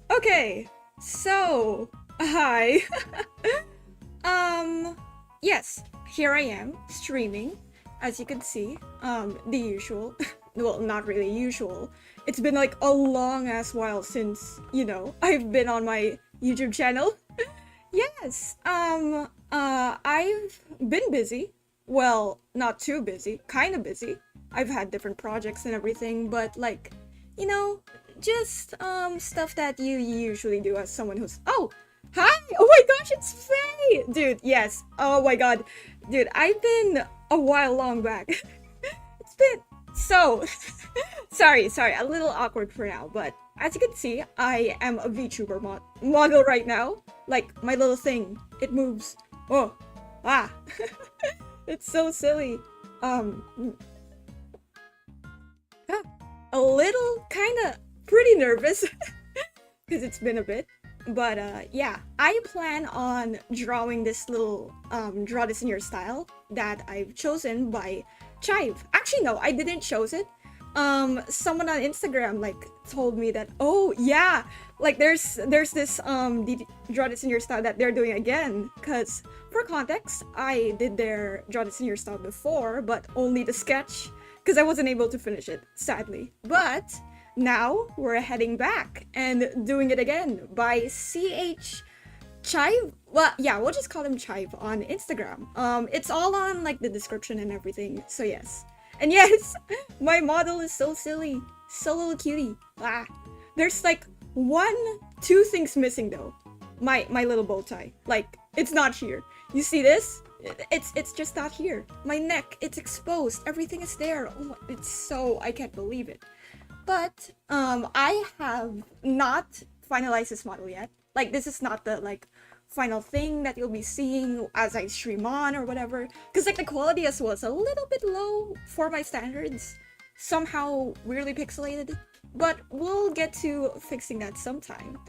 Okay, so hi. Yes, here I am streaming. As you can see, the usual. Well, not really usual. It's been like a long ass while since, I've been on my YouTube channel. Yes, I've been busy. Well, not too busy, kind of busy. I've had different projects and everything, but like, you know, just stuff that you usually do as someone who's hi! Oh my gosh, it's Faye! Dude, yes. Oh my god. Dude, I've been a while long back. It's been so sorry, a little awkward for now, but as you can see, I am a VTuber model right now. Like, my little thing, it moves. Oh, it's so silly. A little, kinda, pretty nervous, because it's been a bit. But yeah, I plan on drawing this little, draw this in your style that I've chosen by Chive. Actually, no, I didn't choose it. Someone on Instagram like told me that, oh yeah, like there's this draw this in your style that they're doing again. Cause for context, I did their draw this in your style before, but only the sketch, cause I wasn't able to finish it, sadly. But now we're heading back and doing it again by Chive. Well, yeah, we'll just call him Chive on Instagram. It's all on like the description and everything. So yes. And yes, my model is so silly. So little cutie. There's like two things missing though. My little bow tie. Like, it's not here. You see this? It's just not here. My neck, it's exposed. Everything is there. Oh, it's so, I can't believe it. But I have not finalized this model yet. Like, this is not the like final thing that you'll be seeing as I stream on or whatever, because like the quality as well is a little bit low for my standards, somehow weirdly pixelated, but we'll get to fixing that sometime.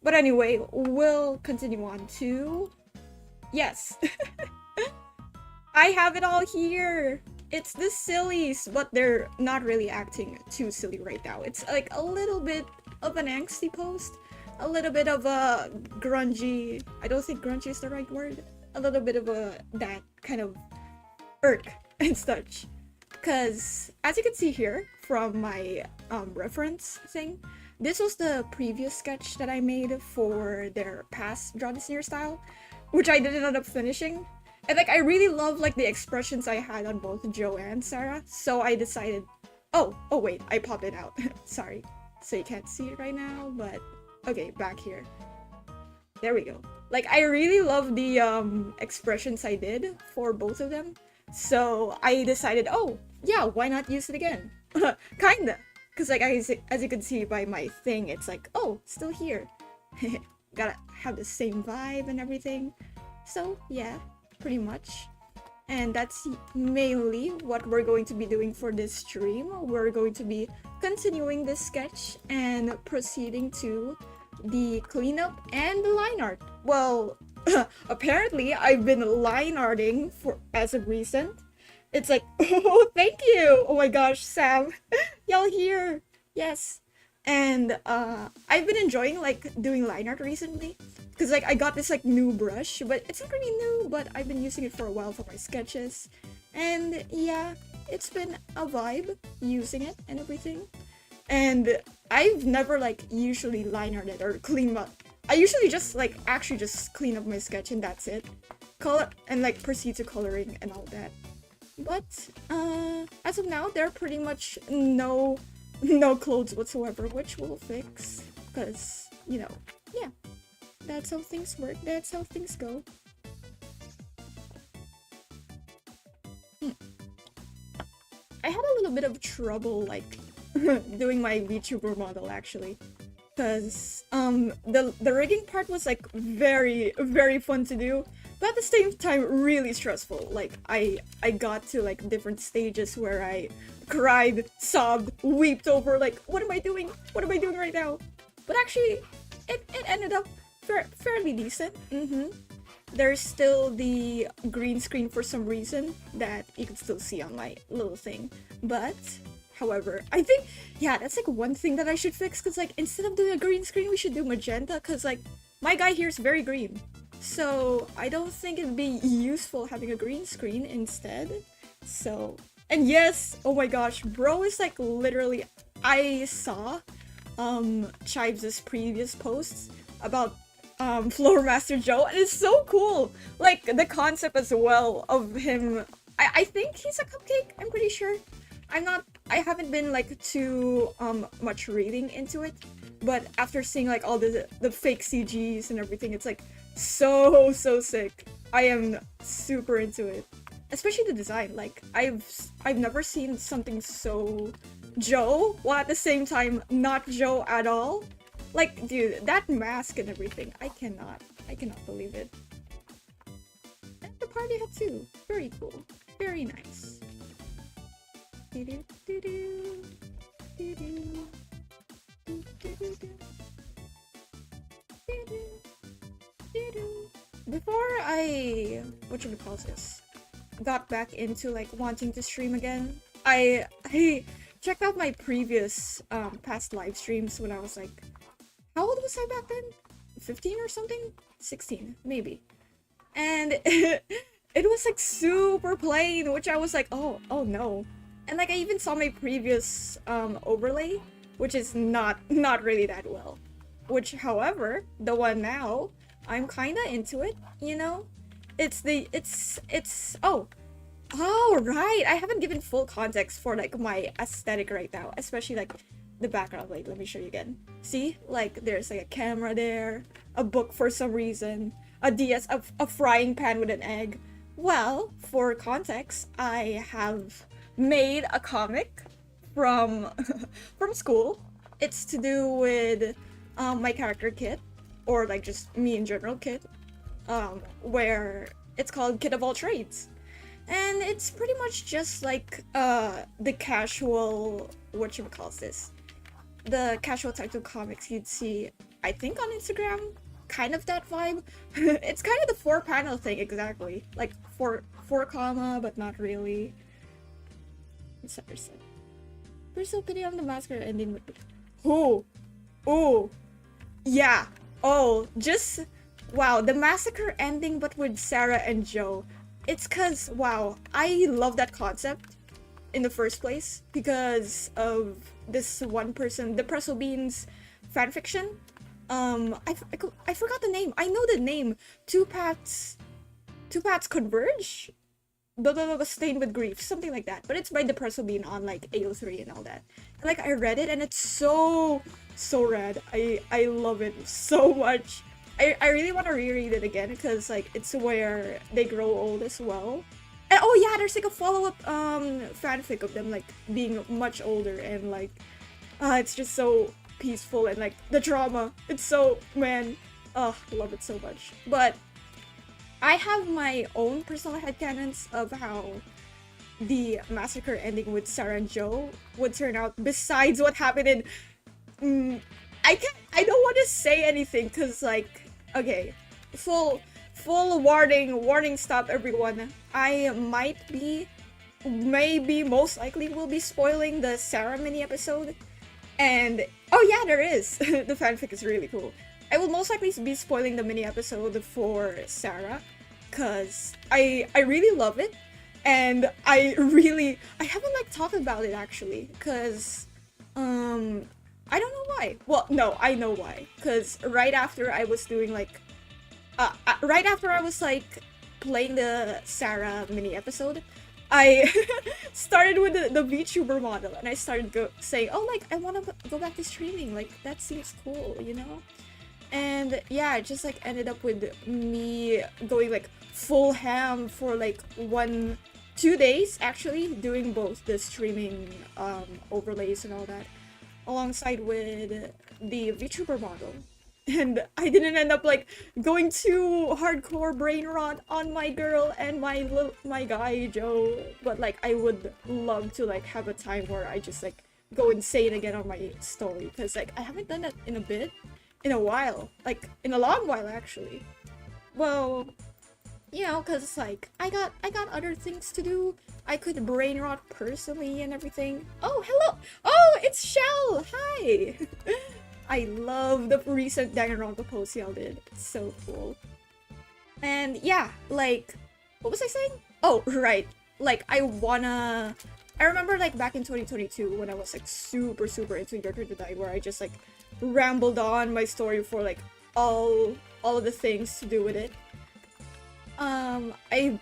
But anyway, we'll continue on to yes. I have it all here. It's the sillies, but they're not really acting too silly right now. It's like a little bit of an angsty post, a little bit of a grungy, I don't think grungy is the right word, a little bit of that kind of irk and such. Because as you can see here from my reference thing, this was the previous sketch that I made for their past Draw This in Your Style, which I didn't end up finishing. And like, I really love like the expressions I had on both Joe and Sarah, so I decided, oh wait, I popped it out. Sorry, so you can't see it right now, but okay, back here. There we go. Like, I really love the expressions I did for both of them. So I decided, oh, yeah, why not use it again? Kinda. Because like, as you can see by my thing, it's like, oh, still here. Gotta have the same vibe and everything. So yeah, pretty much. And that's mainly what we're going to be doing for this stream. We're going to be continuing this sketch and proceeding to the cleanup and the line art. Well, apparently I've been line arting as of recent. It's like, oh, thank you! Oh my gosh, Sam. Y'all here. Yes. And I've been enjoying like doing line art recently. Because like I got this like new brush, but it's not really new, but I've been using it for a while for my sketches. And yeah, it's been a vibe using it and everything. And I've never like usually line arted or clean up. I usually just like actually just clean up my sketch and that's it. Color and like proceed to coloring and all that. But as of now, there are pretty much no clothes whatsoever, which we'll fix. Because, you know, yeah. That's how things work. That's how things go. I had a little bit of trouble, like, doing my VTuber model, actually. Because, the rigging part was, like, very, very fun to do. But at the same time, really stressful. Like, I got to, like, different stages where I cried, sobbed, wept over, like, what am I doing? What am I doing right now? But actually, it ended up fairly decent. there's still the green screen for some reason that you can still see on my little thing. But however, I think, yeah, that's like one thing that I should fix, because like instead of doing a green screen, we should do magenta, because like my guy here is very green. So I don't think it'd be useful having a green screen instead. So, and yes, oh my gosh, bro is like literally, I saw Chives' previous posts about Floor Master Joe, and it's so cool. Like the concept as well of him. I think he's a cupcake, I'm pretty sure. I haven't been like too much reading into it, but after seeing like all the fake CGs and everything, it's like so sick. I am super into it, especially the design. Like I've never seen something so Joe while at the same time not Joe at all. Like, dude, that mask and everything, I cannot believe it. And the party hat too, very cool, very nice. Before I, got back into like wanting to stream again, I checked out my previous past live streams when I was like, how old was I back then? 15 or something? 16, maybe. And it was like super plain, which I was like, oh no. And like I even saw my previous overlay, which is not really that well. Which, however, the one now, I'm kinda into it, you know? Oh right, I haven't given full context for like my aesthetic right now, especially like the background. Like, let me show you again. See, like there's like a camera there, a book for some reason, a DS, a frying pan with an egg. Well, for context, I have made a comic from from school. It's to do with my character Kit, or like just me in general, Kit, where it's called Kit of All Trades. And it's pretty much just like the casual, the casual type of comics you'd see, I think, on Instagram. Kind of that vibe. It's kind of the 4-panel thing, exactly. Like four comma, but not really. There's no pity on the massacre ending with. Oh, yeah. Oh, just wow. The massacre ending, but with Sarah and Joe. It's cause, wow, I love that concept in the first place because of this one person, the Pretzel Beans fanfiction. I forgot the name. I know the name. Two Paths Converge? Blah blah blah, Stained with Grief, something like that. But it's by the Pretzel Bean on like AO3 and all that. And, like, I read it and it's so rad. I love it so much. I really want to reread it again because like it's where they grow old as well. And oh yeah, there's like a follow-up fanfic of them like being much older, and like it's just so peaceful, and like the drama, it's so, man, I love it so much. But I have my own personal headcanons of how the massacre ending with Sarah and Joe would turn out, besides what happened in I don't want to say anything because like, okay, full warning, stop everyone. I maybe most likely will be spoiling the Sarah mini episode. And oh yeah, there is. The fanfic is really cool. I will most likely be spoiling the mini episode for Sarah cuz I really love it, and I haven't like talked about it actually cuz I don't know why. Well, no, I know why. Cuz right after I was doing like right after I was like playing the Sarah mini episode, I started with the VTuber model, and I started saying, oh, like, I want to go back to streaming, like, that seems cool, you know? And yeah, it just like ended up with me going like full ham for like 2 days actually, doing both the streaming overlays and all that, alongside with the VTuber model. And I didn't end up like going too hardcore brain rot on my girl and my guy Joe, but like I would love to like have a time where I just like go insane again on my story, because like I haven't done that in a while, like in a long while actually. Well, you know, cause like I got other things to do. I could brain rot personally and everything. Oh, hello! Oh, it's Shell! Hi! I love the recent Danganronpa post y'all did. It's so cool. And yeah, like, what was I saying? Oh, right. Like, I remember like back in 2022 when I was like super into Your Turn to Die, where I just like rambled on my story for like all of the things to do with it. I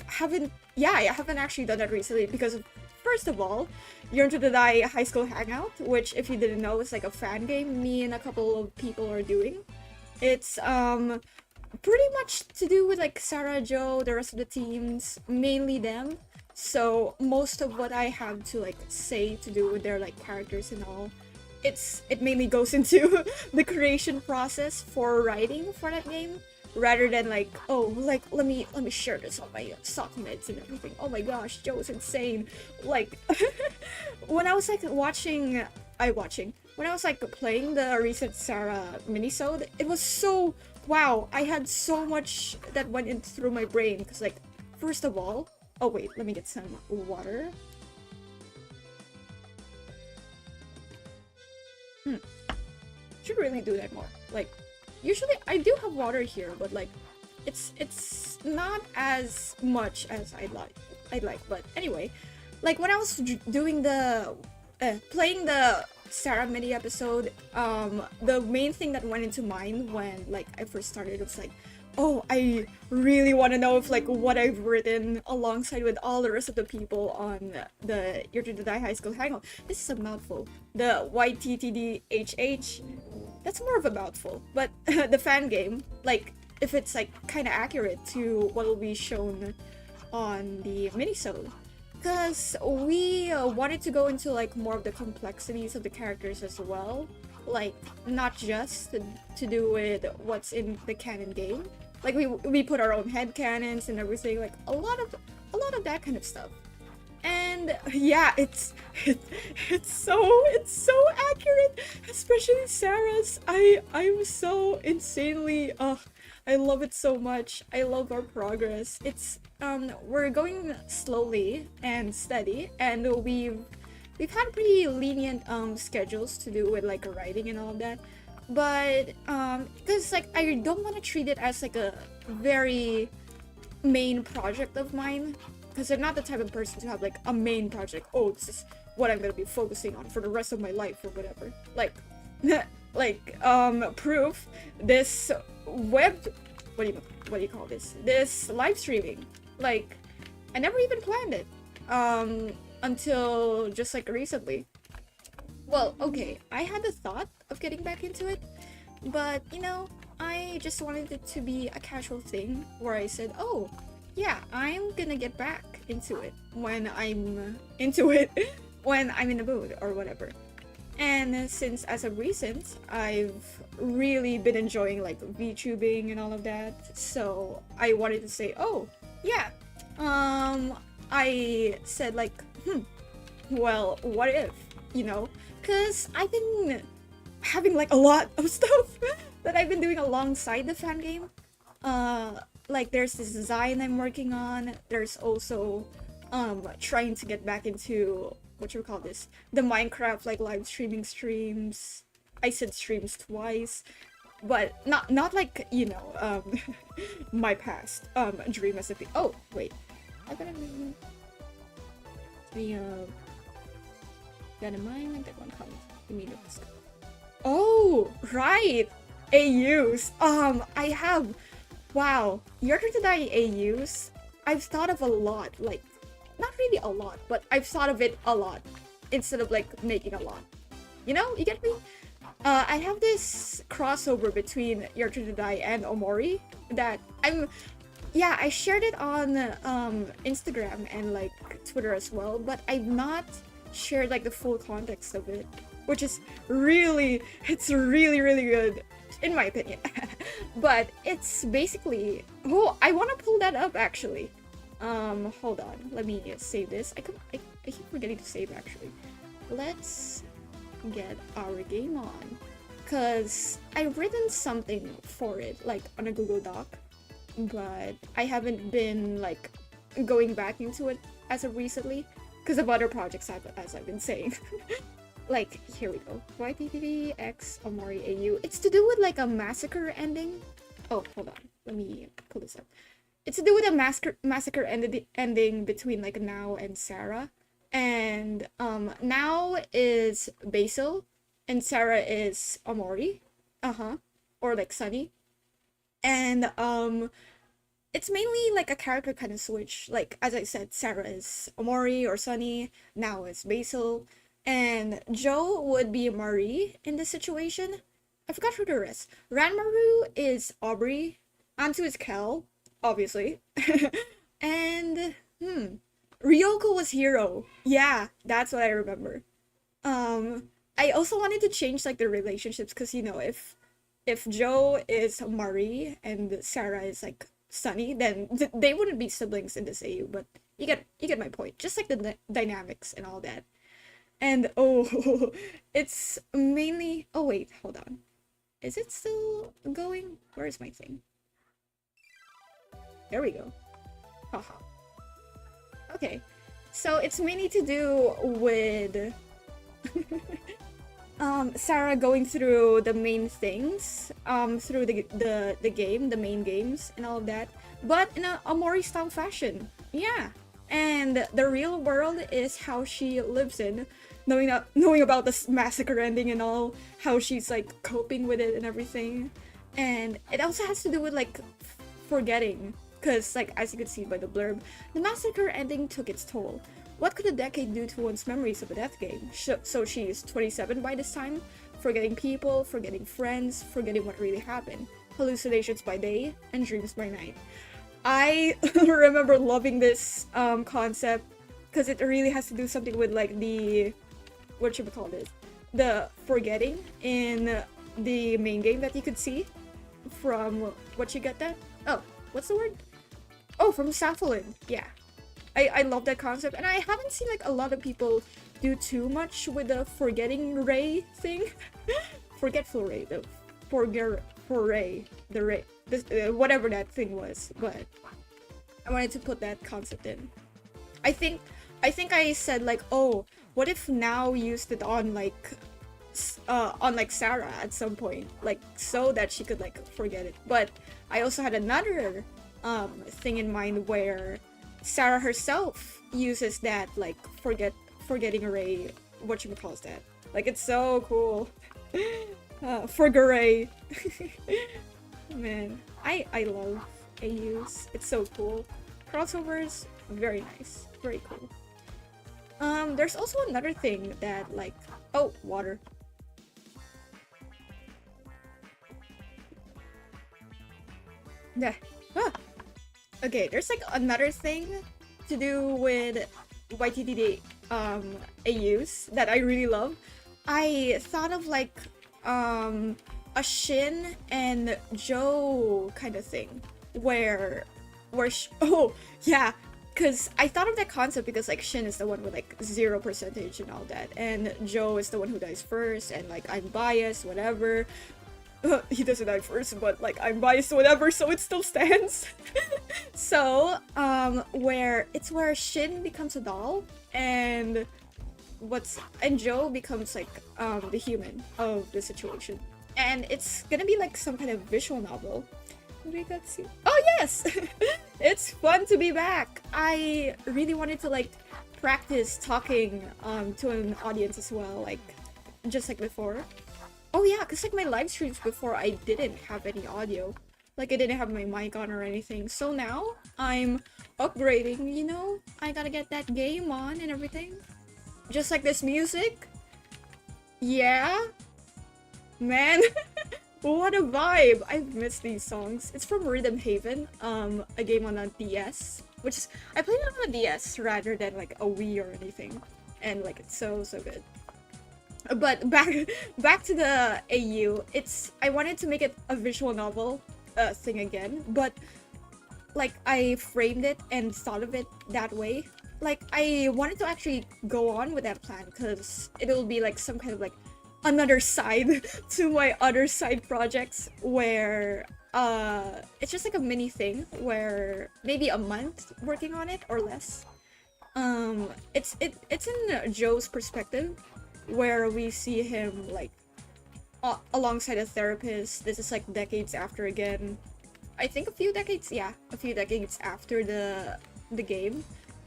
haven't actually done that recently because first of all, Yearn to the Die High School Hangout, which if you didn't know is like a fan game me and a couple of people are doing. It's pretty much to do with like Sarah, Joe, the rest of the teams, mainly them. So most of what I have to like say to do with their like characters and all, it mainly goes into the creation process for writing for that game rather than like, oh, like let me share this on my sock mids and everything. Oh my gosh, Joe's insane. Like when I was like when I was like playing the recent Sarah minisode, it was so wow, I had so much that went in through my brain because like first of all, oh wait, let me get some water. Should really do that more. Like usually I do have water here, but like it's not as much as I'd like. But anyway, like when I was doing the playing the Sarah mini episode, the main thing that went into mind when like I first started was like, oh, I really want to know if like what I've written alongside with all the rest of the people on the Year to Die High School Hangout. This is a mouthful. The YTTD that's more of a mouthful. But the fan game, like if it's like kind of accurate to what will be shown on the minisode. Because we wanted to go into like more of the complexities of the characters as well, like not just to do with what's in the canon game. Like we put our own head canons and everything, like a lot of that kind of stuff. And yeah, it's so accurate, especially Sarah's. I'm so insanely I love it so much. I love our progress. It's we're going slowly and steady, and we've had pretty lenient schedules to do with like writing and all of that. But because like I don't want to treat it as like a very main project of mine, because I'm not the type of person to have like a main project. Oh, this is what I'm gonna be focusing on for the rest of my life or whatever. Like proof, this what do you call this? This live streaming. Like I never even planned it until just like recently. Well, okay, I had the thought of getting back into it, but you know, I just wanted it to be a casual thing where I said, oh yeah, I'm gonna get back into it when I'm into it when I'm in the mood or whatever. And since as of recent, I've really been enjoying like VTubing and all of that, so I wanted to say, oh yeah, I said like, well, what if, you know, because I've been having like a lot of stuff that I've been doing alongside the fan game. Like there's this design I'm working on. There's also trying to get back into what you call this, the Minecraft like live streaming streams. I said streams twice, but not like, you know, my past dream as a oh wait, I gotta gotta mind like that one comment immediately. Oh right, AUs. I have, wow, Year to Die AUs. I've thought of a lot, like not really a lot, but I've thought of it a lot instead of like making a lot. You know, you get me? I have this crossover between Year to Die and Omori that I shared it on Instagram and like Twitter as well, but I've not shared like the full context of it, which is really really good in my opinion. But it's basically, oh, I want to pull that up actually. Hold on, let me save this. I keep forgetting to save actually. Let's get our game on, because I've written something for it like on a Google Doc, but I haven't been like going back into it as of recently because of other projects as I've been saying. Like, here we go. YTTD X Omori AU. It's to do with like a massacre ending. Oh, hold on. Let me pull this up. It's to do with a massacre ending between like Now and Sarah. And Now is Basil and Sarah is Omori. Or like Sunny. And it's mainly like a character kind of switch. Like, as I said, Sarah is Omori or Sunny, Now is Basil, and Joe would be Marie in this situation. I forgot who the rest. Ranmaru is Aubrey, Antu is Kel, obviously, and Ryoko was Hero. Yeah, that's what I remember. I also wanted to change like the relationships because you know if Joe is Marie and Sarah is like Sunny, then they wouldn't be siblings in this AU. But you get my point. Just like the dynamics and all that. And oh, it's mainly. Oh wait, hold on. Is it still going? Where is my thing? There we go. Haha. Okay, so it's mainly to do with Sarah going through the main things, through the game, the main games and all of that, but in a Omori style fashion. Yeah. And the real world is how she lives in, knowing about this massacre ending and all, how she's like coping with it and everything. And it also has to do with like forgetting, because like as you can see by the blurb, the massacre ending took its toll. What could a decade do to one's memories of a death game? So she's 27 by this time, forgetting people, forgetting friends, forgetting what really happened. Hallucinations by day and dreams by night. I remember loving this concept because it really has to do something with like the, what should we call this? The forgetting in the main game that you could see from what you get that? Oh, what's the word? Oh, from Sapholin. Yeah. I love that concept, and I haven't seen like a lot of people do too much with the forgetting ray thing. Forgetful ray, the ray, the ray, this, whatever that thing was. But I wanted to put that concept in. I think I said like, oh, what if Now used it on like Sarah at some point, like so that she could like forget it. But I also had another thing in mind where Sarah herself uses that like forgetting array, whatchamacalls that. Like it's so cool. Forgeray. Man, I love AUs. It's so cool. Crossovers, very nice. Very cool. There's also another thing that like, oh, water. Yeah. Ah. Okay, there's like another thing to do with YTTD AUs that I really love. I thought of like a Shin and Joe kind of thing where oh yeah, because I thought of that concept because like Shin is the one with like 0% and all that, and Joe is the one who dies first, and like I'm biased, whatever. He doesn't die first, but like I'm biased, whatever, so it still stands. So where Shin becomes a doll and Joe becomes like the human of the situation, and it's gonna be like some kind of visual novel. We got to see. Oh yes. It's fun to be back. I really wanted to like practice talking to an audience as well, like just like before. Oh yeah, because like my live streams before, I didn't have any audio. Like I didn't have my mic on or anything. So now I'm upgrading, you know? I gotta get that game on and everything. Just like this music. Yeah. Man. What a vibe. I've missed these songs. It's from Rhythm Haven, a game on a DS. Which is, I played it on a DS rather than like a Wii or anything. And like it's so good. But back to the AU. I wanted to make it a visual novel thing again, but like I framed it and thought of it that way. Like I wanted to actually go on with that plan because it'll be like some kind of like another side to my other side projects where it's just like a mini thing where maybe a month working on it or less. It's in Joe's perspective, where we see him like alongside a therapist. This is like decades after again. I think a few decades, yeah, a few decades after the game.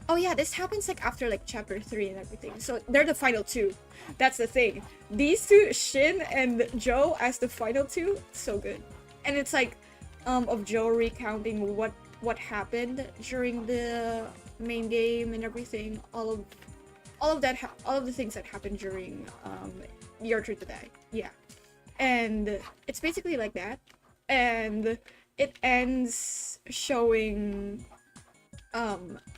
Oh yeah, this happens like after like chapter 3 and everything. So they're the final two. That's the thing. These two, Shin and Joe as the final two, so good. And it's like of Joe recounting what happened during the main game and everything. All of the things that happened during Your Turn to Die. Yeah. And it's basically like that. And it ends showing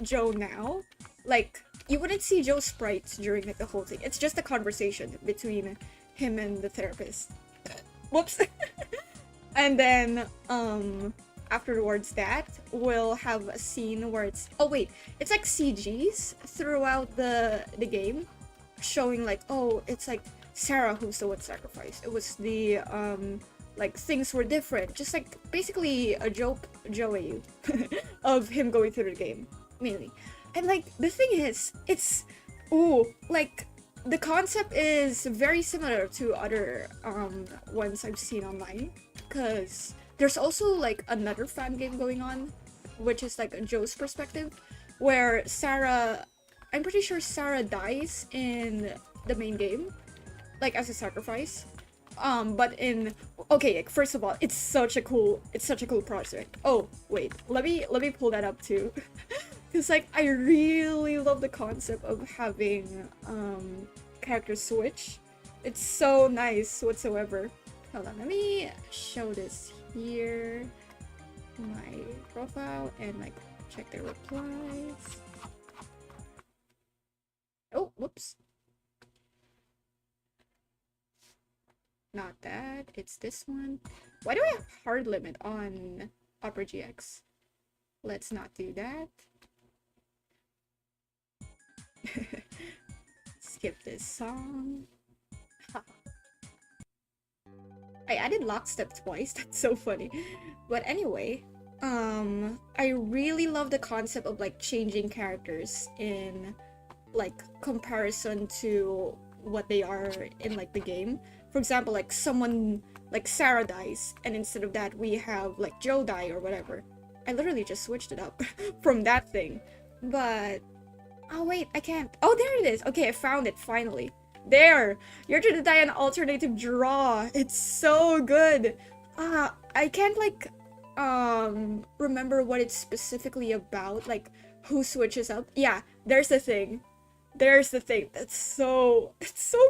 Joe now. Like, you wouldn't see Joe's sprites during like the whole thing. It's just a conversation between him and the therapist. Whoops. And then afterwards that we'll have a scene where it's it's like CGs throughout the game, showing like, oh, it's like Sarah who's the one sacrificed. It was the like things were different, just like basically a Joey of him going through the game mainly. And like the thing is, it's like the concept is very similar to other ones I've seen online, because there's also like another fan game going on, which is like Joe's perspective, where I'm pretty sure Sarah dies in the main game, like as a sacrifice. But first of all, it's such a cool project. Oh wait, let me pull that up too. Because like I really love the concept of having characters switch. It's so nice whatsoever. Hold on, let me show this here. My profile and like check their replies. Oh, whoops. Not that, it's this one. Why do I have hard limit on Opera GX? Let's not do that. Skip this song. I added lockstep twice, that's so funny. But anyway, I really love the concept of like changing characters in like comparison to what they are in like the game. For example, like someone like Sarah dies, and instead of that we have like Joe die or whatever. I literally just switched it up from that thing. But oh wait, I can't. Oh, there it is. Okay, I found it finally. There! You're to die an alternative draw. It's so good. I can't like remember what it's specifically about, like who switches up. Yeah, there's the thing. There's the thing. It's so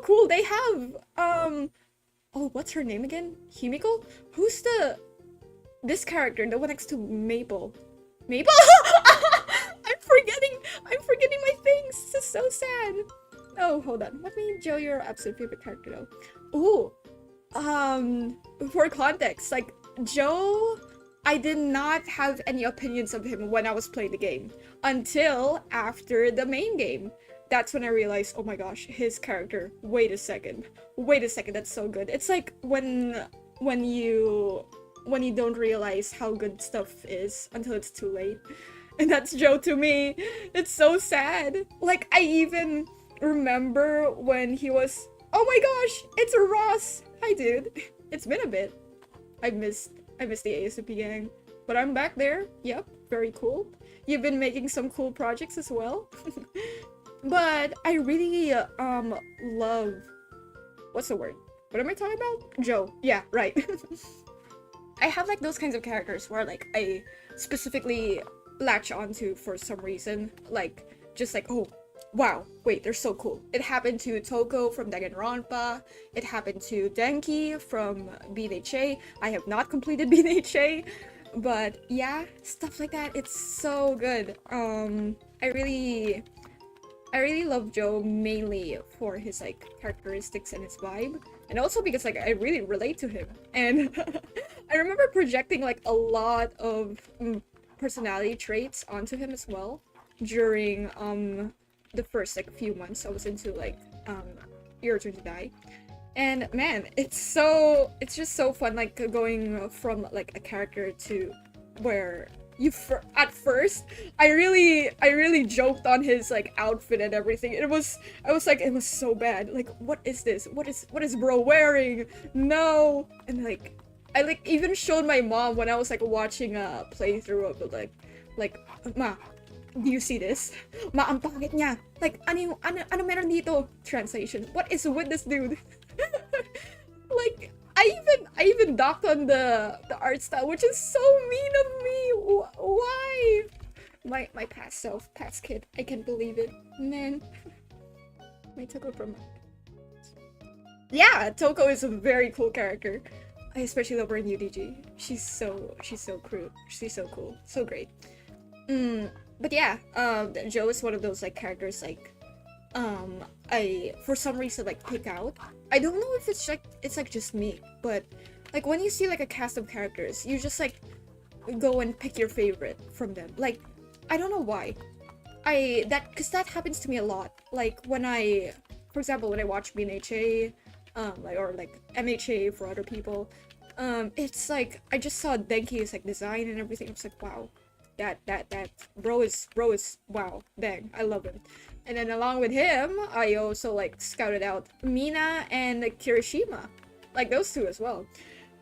cool. They have oh, what's her name again? Himiko? Who's this character, the one next to Maple? Maple? I'm forgetting my things. This is so sad. Oh, hold on. Let me show your absolute favorite character though. Ooh. For context, like Joe, I did not have any opinions of him when I was playing the game until after the main game. That's when I realized, oh my gosh, his character. Wait a second, that's so good. It's like when you don't realize how good stuff is until it's too late. And that's Joe to me. It's so sad. Like, I even remember when he was, oh my gosh, it's Ross. Hi dude. It's been a bit. I missed the ASAP gang, but I'm back there. Yep, very cool. You've been making some cool projects as well. But I really love, what's the word? What am I talking about? Joe. Yeah, right. I have like those kinds of characters where like I specifically latch onto for some reason. Like, just like, oh, wow, wait, they're so cool. It happened to Toko from Danganronpa. It happened to Denki from BNHA. I have not completed BNHA. But yeah, stuff like that. It's so good. I really love Joe mainly for his like characteristics and his vibe, and also because like I really relate to him. And I remember projecting like a lot of personality traits onto him as well during the first like few months I was into like Your Turn to Die. And man, it's just so fun, like going from like a character to where at first I really joked on his like outfit and everything. I was like, it was so bad. Like, what is this? What is bro wearing? No. And like I like even showed my mom when I was like watching a playthrough of it, like ma, do you see this? Ma, ang pangit niya. Like, ano meron dito? Translation. What is with this dude? Like, I even docked on the art style, which is so mean of me. Why? My past self, past kid. I can't believe it, man. My Toko from. Yeah, Toko is a very cool character. I especially love her in UDG. She's so crude. She's so cool, so great. But yeah, Joe is one of those like characters like I for some reason like pick out. I don't know if it's like just me, but like when you see like a cast of characters, you just like go and pick your favorite from them. Like, I don't know why. Because that happens to me a lot. Like when for example, when I watch BNHA, like or like MHA for other people, it's like I just saw Denki's like design and everything. It's like, wow, that bro is wow, dang, I love him. And then along with him, I also like scouted out Mina and Kirishima, like those two as well.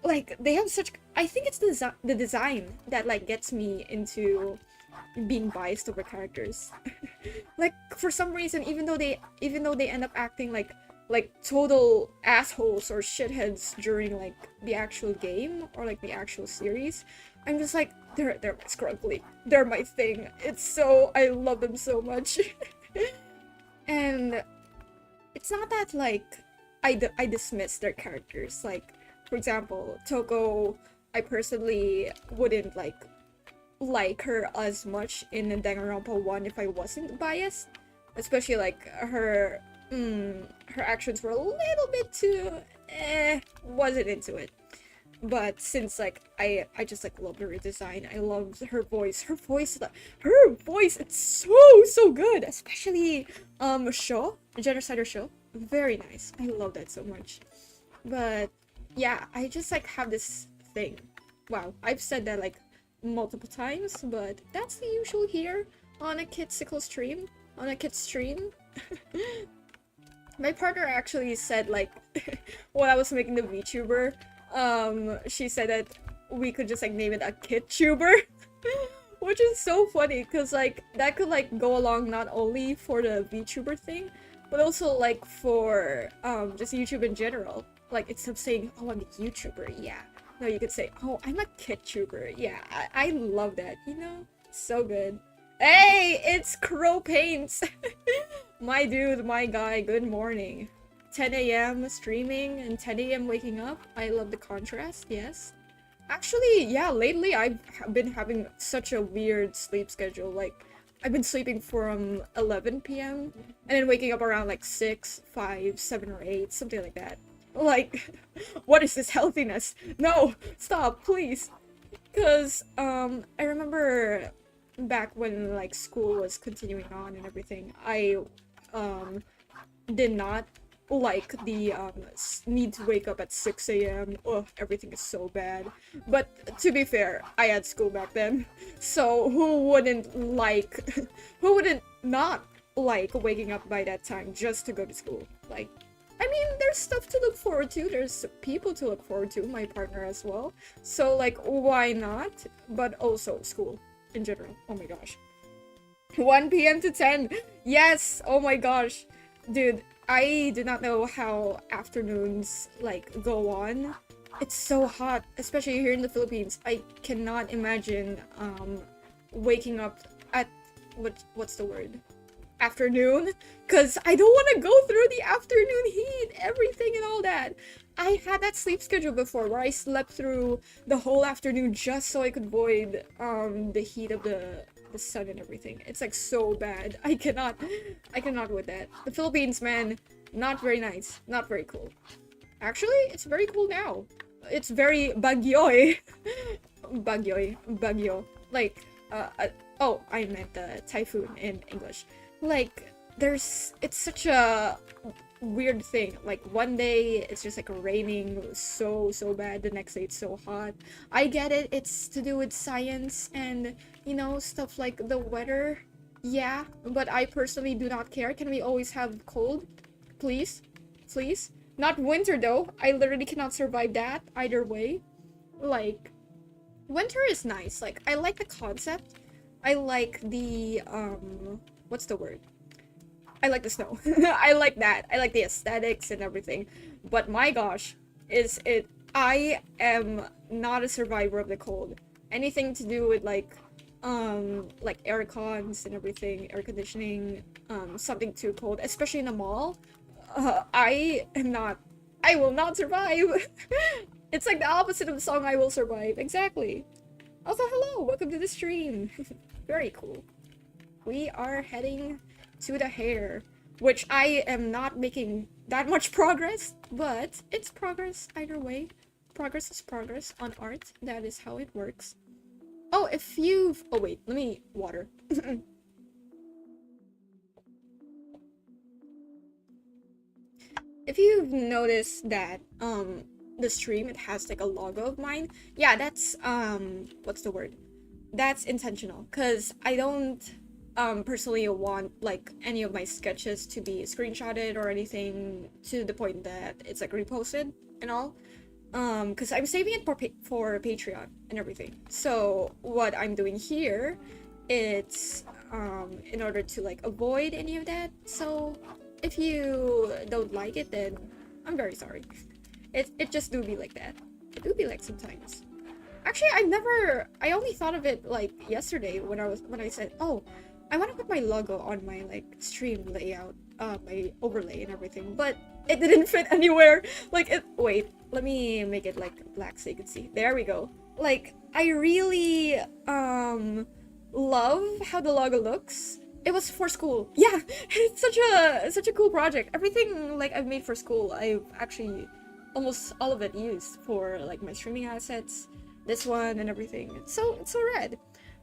Like they have such, I think it's the design that like gets me into being biased over characters. Like for some reason, even though they end up acting like total assholes or shitheads during like the actual game or like the actual series, I'm just like, they're my scrunkly, they're my thing. It's so, I love them so much. And it's not that like I dismiss their characters. Like for example, Toko, I personally wouldn't like her as much in Danganronpa 1 if I wasn't biased, especially like her actions were a little bit too wasn't into it. But since like I just like love her design, I love her voice, it's so good, especially Sho, Genocider Sho, very nice. I love that so much. But yeah, I just like have this thing. Wow, I've said that like multiple times, but that's the usual here on a Kitsickles stream, on a kid stream. My partner actually said like when I was making the VTuber, she said that we could just like name it a Kittuber. Which is so funny because like that could like go along not only for the VTuber thing, but also like for just YouTube in general. Like instead of saying, oh, I'm a YouTuber, yeah. No, you could say, oh, I'm a Kittuber. Yeah, I love that, you know? So good. Hey, it's Crow Paints! My dude, my guy, good morning. 10 a.m. streaming and 10 a.m. waking up. I love the contrast, yes. Actually, yeah, lately I've been having such a weird sleep schedule. Like, I've been sleeping from 11 p.m. and then waking up around like 6, 5, 7, or 8, something like that. Like, what is this healthiness? No, stop, please. Because, I remember back when, like, school was continuing on and everything, I, did not like the, need to wake up at 6 a.m. Ugh, everything is so bad. But, to be fair, I had school back then. So, who wouldn't not like waking up by that time just to go to school? Like, I mean, there's stuff to look forward to, there's people to look forward to, my partner as well. So, like, why not? But also, school, in general. Oh my gosh. 1 p.m. to 10! Yes! Oh my gosh. Dude, I did not know how afternoons, like, go on. It's so hot, especially here in the Philippines. I cannot imagine, waking up at, what's the word? Afternoon, because I don't want to go through the afternoon heat, everything and all that. I had that sleep schedule before where I slept through the whole afternoon just so I could avoid the heat of the sun and everything. It's like so bad. I cannot with that. The Philippines, man, not very nice, not very cool. Actually, it's very cool now. It's very bagyoy. Bagyo. Like, oh, I meant typhoon in English. Like, it's such a weird thing. Like one day it's just like raining so bad, the next day it's so hot. I get it, it's to do with science and you know, stuff like the weather. Yeah, but I personally do not care. Can we always have cold? Please? Please? Not winter though. I literally cannot survive that either way. Like, winter is nice. Like, I like the concept. I like the, what's the word? I like the snow. I like that. I like the aesthetics and everything. But my gosh, I am not a survivor of the cold. Anything to do with like air cons and everything, air conditioning, something too cold, especially in a mall, I will not survive. It's like the opposite of the song I Will Survive. Exactly. Also, hello, welcome to the stream. Very cool. We are heading to the hair, which I am not making that much progress, but it's progress either way. Progress is progress on art. That is how it works. Oh, if you've... Oh, wait. Let me water. If you've noticed that, the stream, it has, like, a logo of mine. Yeah, that's, what's the word? That's intentional. Because I don't, personally want, like, any of my sketches to be screenshotted or anything to the point that it's, like, reposted and all. Because I'm saving it for Patreon and everything. So what I'm doing here, it's in order to like avoid any of that. So if you don't like it, then I'm very sorry. It just do be like that. It do be like sometimes. Actually, I only thought of it like yesterday when I said, oh, I want to put my logo on my like stream layout, my overlay and everything, but it didn't fit anywhere. Like wait, let me make it like black so you can see. There we go. Like I really love how the logo looks. It was for school. Yeah, it's such a cool project. Everything like I've made for school, I've actually almost all of it used for like my streaming assets. This one and everything. It's so rad.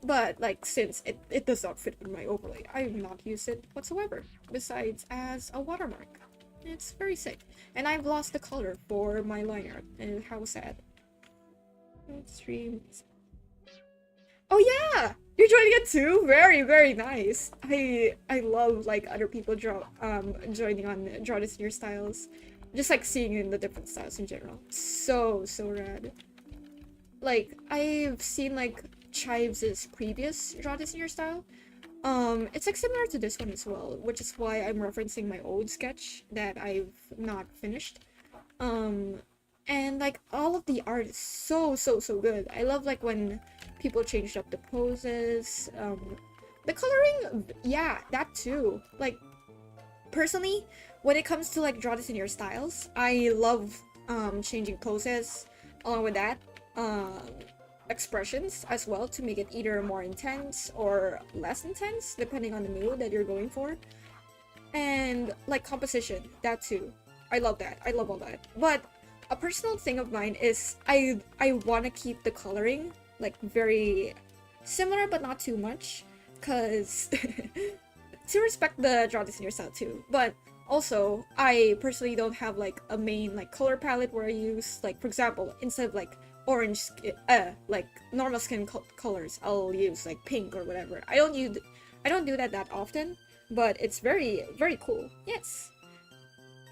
But like since it does not fit with my overlay, I have not used it whatsoever. Besides as a watermark. It's very sick. And I've lost the color for my line art. And how sad. Streams. Oh yeah! You're joining it too? Very nice. I love like other people joining on Draw This in Your Styles. Just like seeing in the different styles in general. So rad. Like I've seen like Chives' previous Draw This in Your Style. It's like similar to this one as well, which is why I'm referencing my old sketch that I've not finished. And like all of the art is so good. I love like when people changed up the poses, the coloring, yeah, that too. Like personally, when it comes to like Draw This in Your Styles, I love changing poses along with that. Expressions as well to make it either more intense or less intense depending on the mood that you're going for, and like composition, that too. I love that. I love all that. But a personal thing of mine is I want to keep the coloring like very similar but not too much, because to respect the Draw This in Your Style too. But also I personally don't have like a main like color palette where I use like, for example, instead of like orange like normal skin colors, I'll use like pink or whatever. I don't do that often, but it's very cool. Yes.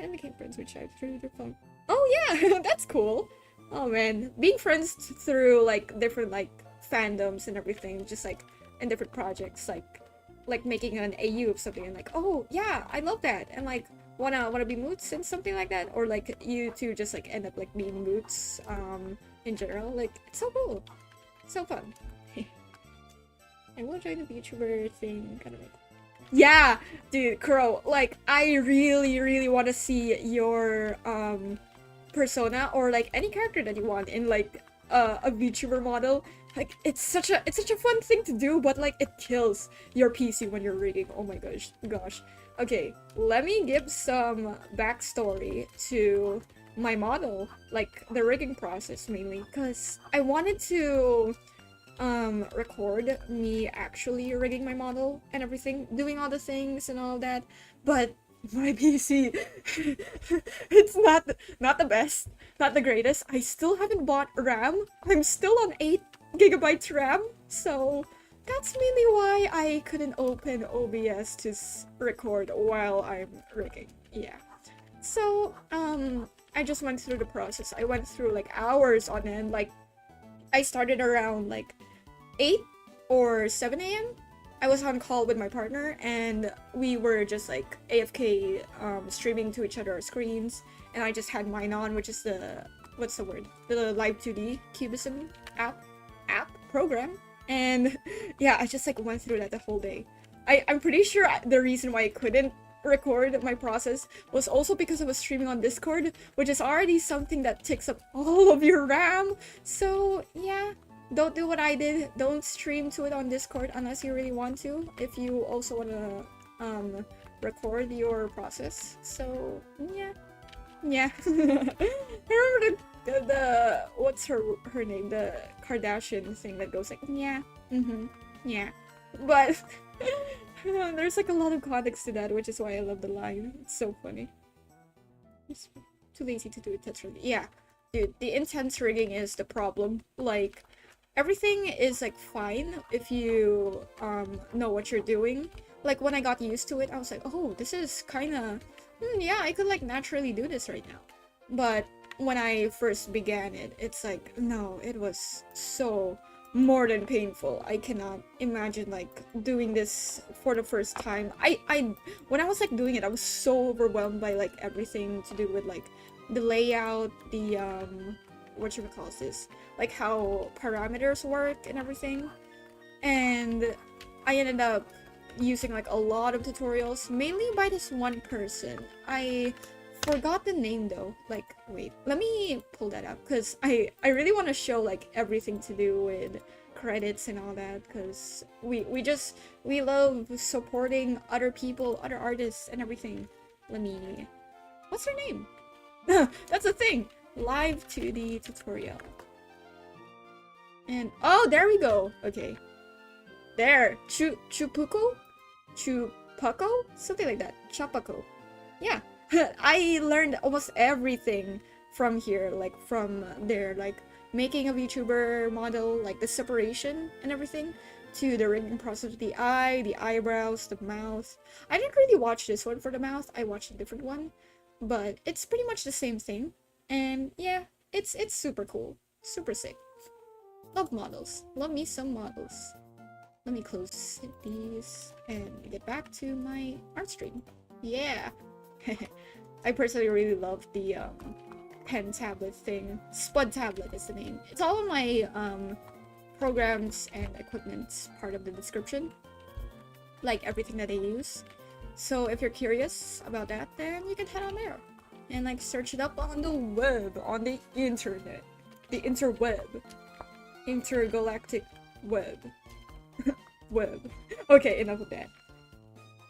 I became friends with Chive through the phone. Oh yeah, that's cool. Oh man, being friends through like different like fandoms and everything, just like in different projects, like making an AU of something and like, oh yeah, I love that, and like wanna be moots and something like that, or like you two just like end up like being moots in general. Like it's so cool, so fun. I will join the VTuber thing, kind of like, yeah, dude, Crow, like I really want to see your persona or like any character that you want in like a VTuber model. Like it's such a fun thing to do, but like it kills your PC when you're rigging. Oh my gosh. Okay, let me give some backstory to my model, like the rigging process mainly, because I wanted to record me actually rigging my model and everything, doing all the things and all that, but my PC, it's not the best, not the greatest. I still haven't bought RAM. I'm still on 8 gigabytes RAM, so that's mainly why I couldn't open OBS to record while I'm rigging. Yeah. So, I just went through the process. I went through like hours on end. Like, I started around like 8 or 7 a.m. I was on call with my partner, and we were just like AFK streaming to each other's screens, and I just had mine on, which is the, what's the word? The Live 2D Cubism app program. And yeah, I just like went through that the whole day. I'm pretty sure the reason why I couldn't record my process was also because I was streaming on Discord, which is already something that takes up all of your RAM. So yeah, don't do what I did. Don't stream to it on Discord unless you really want to, if you also want to record your process. So yeah. I remember the what's her name, the Kardashian thing that goes like yeah, yeah, but there's like a lot of context to that, which is why I love the line. It's so funny. It's too lazy to do it, that's really, yeah, dude, the intense rigging is the problem. Like, everything is like fine if you know what you're doing. Like, when I got used to it, I was like, oh, this is kind of yeah, I could like naturally do this right now. But when I first began it, it's like, no, it was so more than painful. I cannot imagine like doing this for the first time. When I was like doing it, I was so overwhelmed by like everything to do with like the layout, the what you would call this, like how parameters work and everything. And I ended up using like a lot of tutorials, mainly by this one person. I forgot the name though. Like, wait, let me pull that up, because I really want to show like everything to do with credits and all that, because we love supporting other people, other artists and everything. Let me, what's her name? That's the thing. Live 2D tutorial. And oh, there we go. Okay, there. Chupuko, something like that. Chapako. Yeah. I learned almost everything from here, like from their like making a VTuber model, like the separation and everything, to the rigging process of the eye, the eyebrows, the mouth. I didn't really watch this one for the mouth. I watched a different one, but it's pretty much the same thing. And yeah, it's super cool, super sick. Love models. Love me some models. Let me close these and get back to my art stream. Yeah. I personally really love the pen tablet thing. Spud tablet is the name. It's all of my programs and equipment part of the description, like everything that I use. So if you're curious about that, then you can head on there and like search it up on the web, on the internet, the interweb, intergalactic web. Okay, enough of that.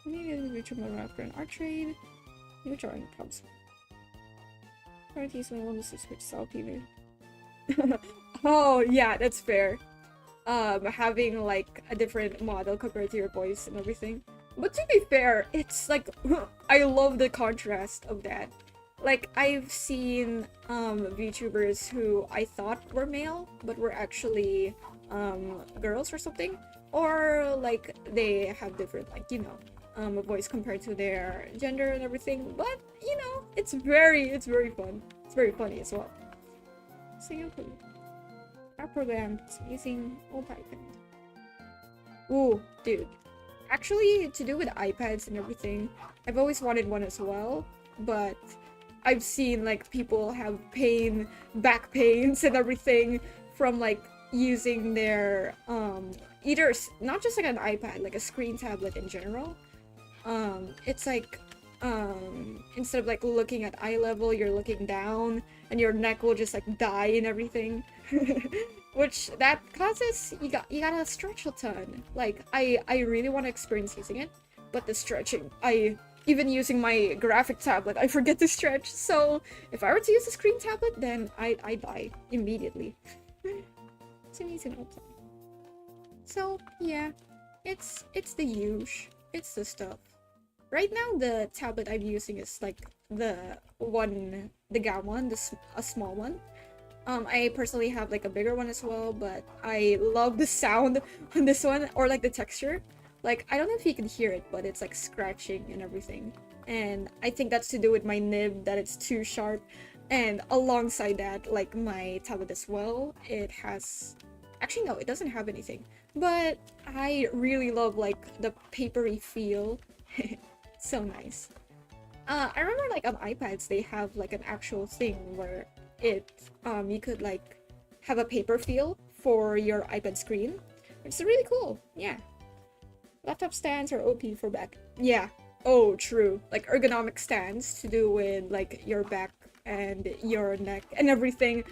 Maybe for an art trade. New drawing prompts. Parties when one is to switch salty. Oh yeah, that's fair. Having like a different model compared to your voice and everything. But to be fair, it's like I love the contrast of that. Like, I've seen VTubers who I thought were male, but were actually girls or something. Or like they have different, like, you know, a voice compared to their gender and everything. But you know, it's very fun. It's very funny as well. Singapore. Our program is using old iPad. Ooh, dude. Actually, to do with iPads and everything, I've always wanted one as well, but I've seen like people have back pains and everything from like using their either not just like an iPad, like a screen tablet in general. It's like instead of like looking at eye level, you're looking down and your neck will just like die and everything. Which that causes you gotta stretch a ton. Like I really want to experience using it, but the stretching, even using my graphic tablet, I forget to stretch. So if I were to use a screen tablet, then I die immediately. It's amazing outside. So yeah, it's the usual. It's the stuff. Right now, the tablet I'm using is like the Gaomon, a small one. I personally have like a bigger one as well, but I love the sound on this one, or like the texture. Like, I don't know if you can hear it, but it's like scratching and everything. And I think that's to do with my nib, that it's too sharp. And alongside that, like my tablet as well, it has... Actually, no, it doesn't have anything. But I really love like the papery feel. So nice. I remember like on iPads they have like an actual thing where you could like have a paper feel for your iPad screen. It's really cool. Yeah. Laptop stands are OP for back. Yeah. Oh, true. Like ergonomic stands to do with like your back and your neck and everything.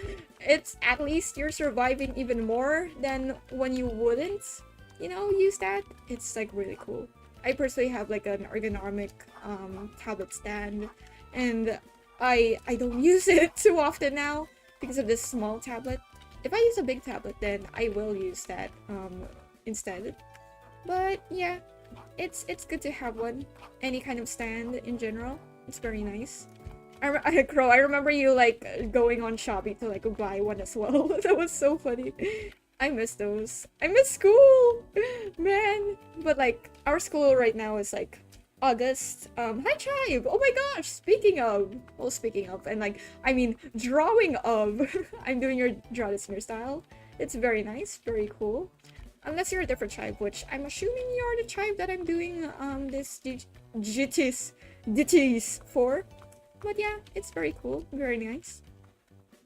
It's at least you're surviving even more than when you wouldn't, use that. It's like really cool. I personally have like an ergonomic tablet stand, and I don't use it too often now because of this small tablet. If I use a big tablet, then I will use that instead. But yeah, it's good to have one. Any kind of stand in general, it's very nice. Crow, I remember you like going on Shopee to like buy one as well. That was so funny. I miss those. I miss school, man. But like our school right now is like August. Hi Chive. Oh my gosh. Speaking of, and like I mean drawing of. I'm doing your draw this in your style. It's very nice, very cool. Unless you're a different Chive, which I'm assuming you're the Chive that I'm doing this dtiys for. But yeah, it's very cool, very nice.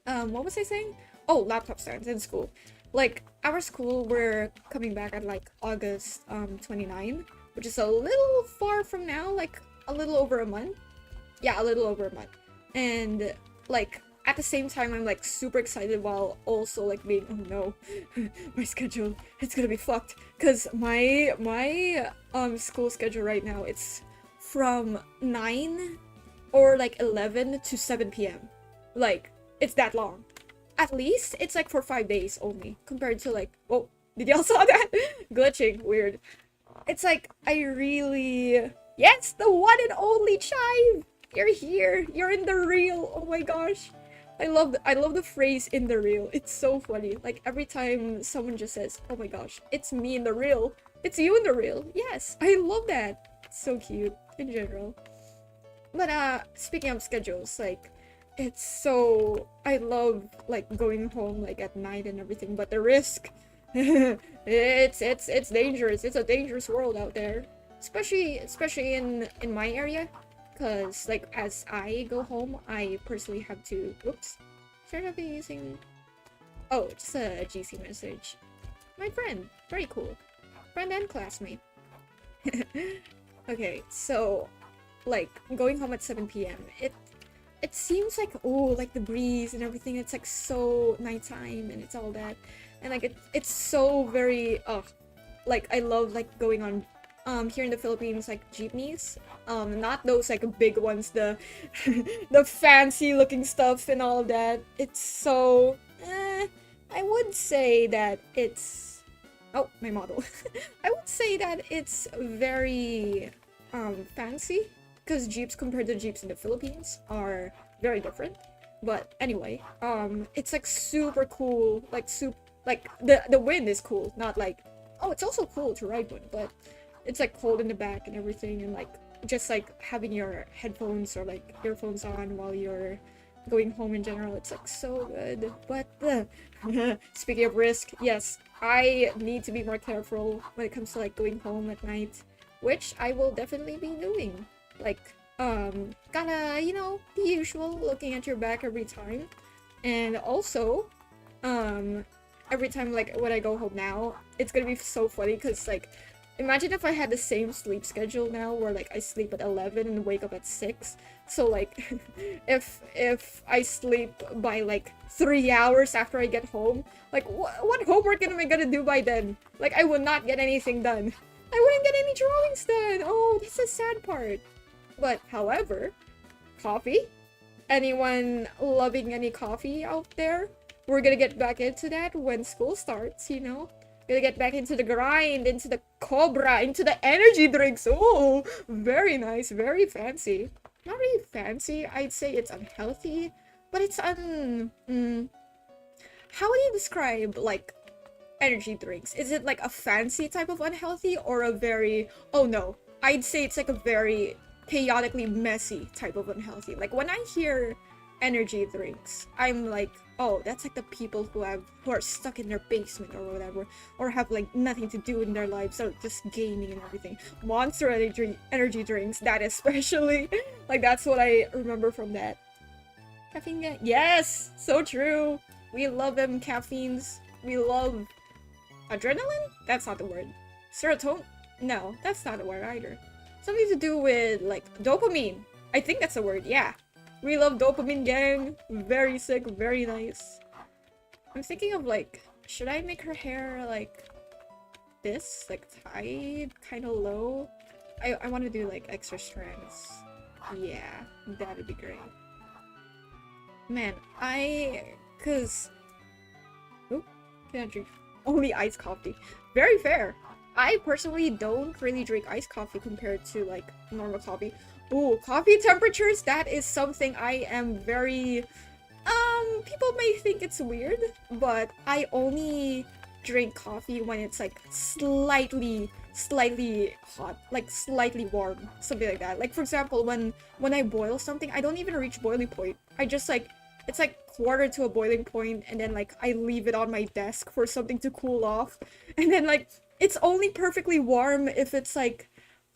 What was I saying? Oh, laptop stands in school. Like, our school, we're coming back at like August 29, which is a little far from now, like a little over a month. Yeah, a little over a month. And like, at the same time, I'm like super excited while also like being, oh no, my schedule, it's gonna be fucked. Cause my school schedule right now, it's from 9 or like 11 to 7 p.m. Like, it's that long. At least it's like for 5 days only, compared to like, oh, did y'all saw that? Glitching, weird. It's like, I really... Yes, the one and only Chive! You're here, you're in the reel, oh my gosh. I love the phrase in the reel, it's so funny. Like every time someone just says, oh my gosh, it's me in the reel, it's you in the reel. Yes, I love that. It's so cute, in general. But speaking of schedules, like, it's so... I love, like, going home, like, at night and everything, but the risk... it's dangerous. It's a dangerous world out there. Especially in my area. Because, like, as I go home, I personally have to... Oops. Should I be using... Oh, it's a GC message. My friend. Very cool. Friend and classmate. Okay, so... Like, going home at 7 p.m. It seems like, oh, like the breeze and everything, it's like so nighttime and it's all that. And like it's so very like I love like going on here in the Philippines, like jeepneys. Not those like big ones, the the fancy looking stuff and all that. It's so I would say that it's... Oh, my model. I would say that it's very fancy. Because Jeeps compared to Jeeps in the Philippines are very different. But anyway, it's like super cool, like the wind is cool, not like, oh, it's also cool to ride one, but it's like cold in the back and everything, and like just like having your headphones or like earphones on while you're going home in general, it's like so good. But speaking of risk, yes, I need to be more careful when it comes to like going home at night, which I will definitely be doing. Like, gotta, the usual, looking at your back every time. And also, every time, like, when I go home now, it's gonna be so funny, because, like, imagine if I had the same sleep schedule now, where, like, I sleep at 11 and wake up at 6. So, like, if I sleep by, like, 3 hours after I get home, like, what homework am I gonna do by then? Like, I would not get anything done. I wouldn't get any drawings done! Oh, that's the sad part. But, however, coffee? Anyone loving any coffee out there? We're gonna get back into that when school starts, Gonna get back into the grind, into the cobra, into the energy drinks. Oh, very nice, very fancy. Not really fancy. I'd say it's unhealthy, but it's how would you describe like energy drinks? Is it like a fancy type of unhealthy or a very, oh no, I'd say it's like a very chaotically messy type of unhealthy. Like when I hear energy drinks, I'm like, oh, that's like the people who are stuck in their basement or whatever, or have like nothing to do in their lives, or just gaming and everything. Monster energy drinks, that especially. Like that's what I remember from that. Caffeine, yes, so true. We love them caffeines. We love adrenaline? That's not the word. Serotonin? No, that's not the word either. Something to do with like dopamine. I think that's the word, yeah. We love dopamine, gang. Very sick, very nice. I'm thinking of like, should I make her hair like this? Like tied, kind of low? I want to do like extra strands. Yeah, that'd be great. Man, cause... Oop, can't drink. Only iced coffee. Very fair. I personally don't really drink iced coffee compared to like normal coffee. Ooh, coffee temperatures, that is something I am very... people may think it's weird, but I only drink coffee when it's like slightly hot, like slightly warm, something like that. Like for example, when I boil something, I don't even reach boiling point. I just like, it's like quarter to a boiling point, and then like I leave it on my desk for something to cool off, and then like it's only perfectly warm if it's like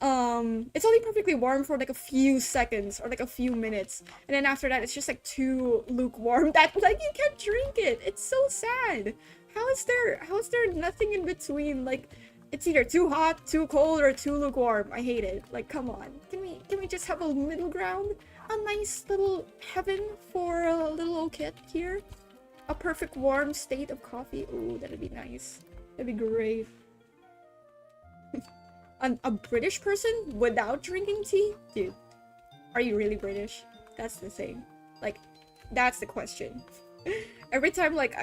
it's only perfectly warm for like a few seconds or like a few minutes, and then after that it's just like too lukewarm that like you can't drink it. It's so sad. How is there nothing in between? Like it's either too hot, too cold, or too lukewarm. I hate it. Like come on, can we just have a middle ground? A nice little heaven for a little old kid here. A perfect warm state of coffee. Ooh, that'd be nice. That'd be great. A British person without drinking tea? Dude, are you really British? That's the thing. Like, that's the question. Every time, like,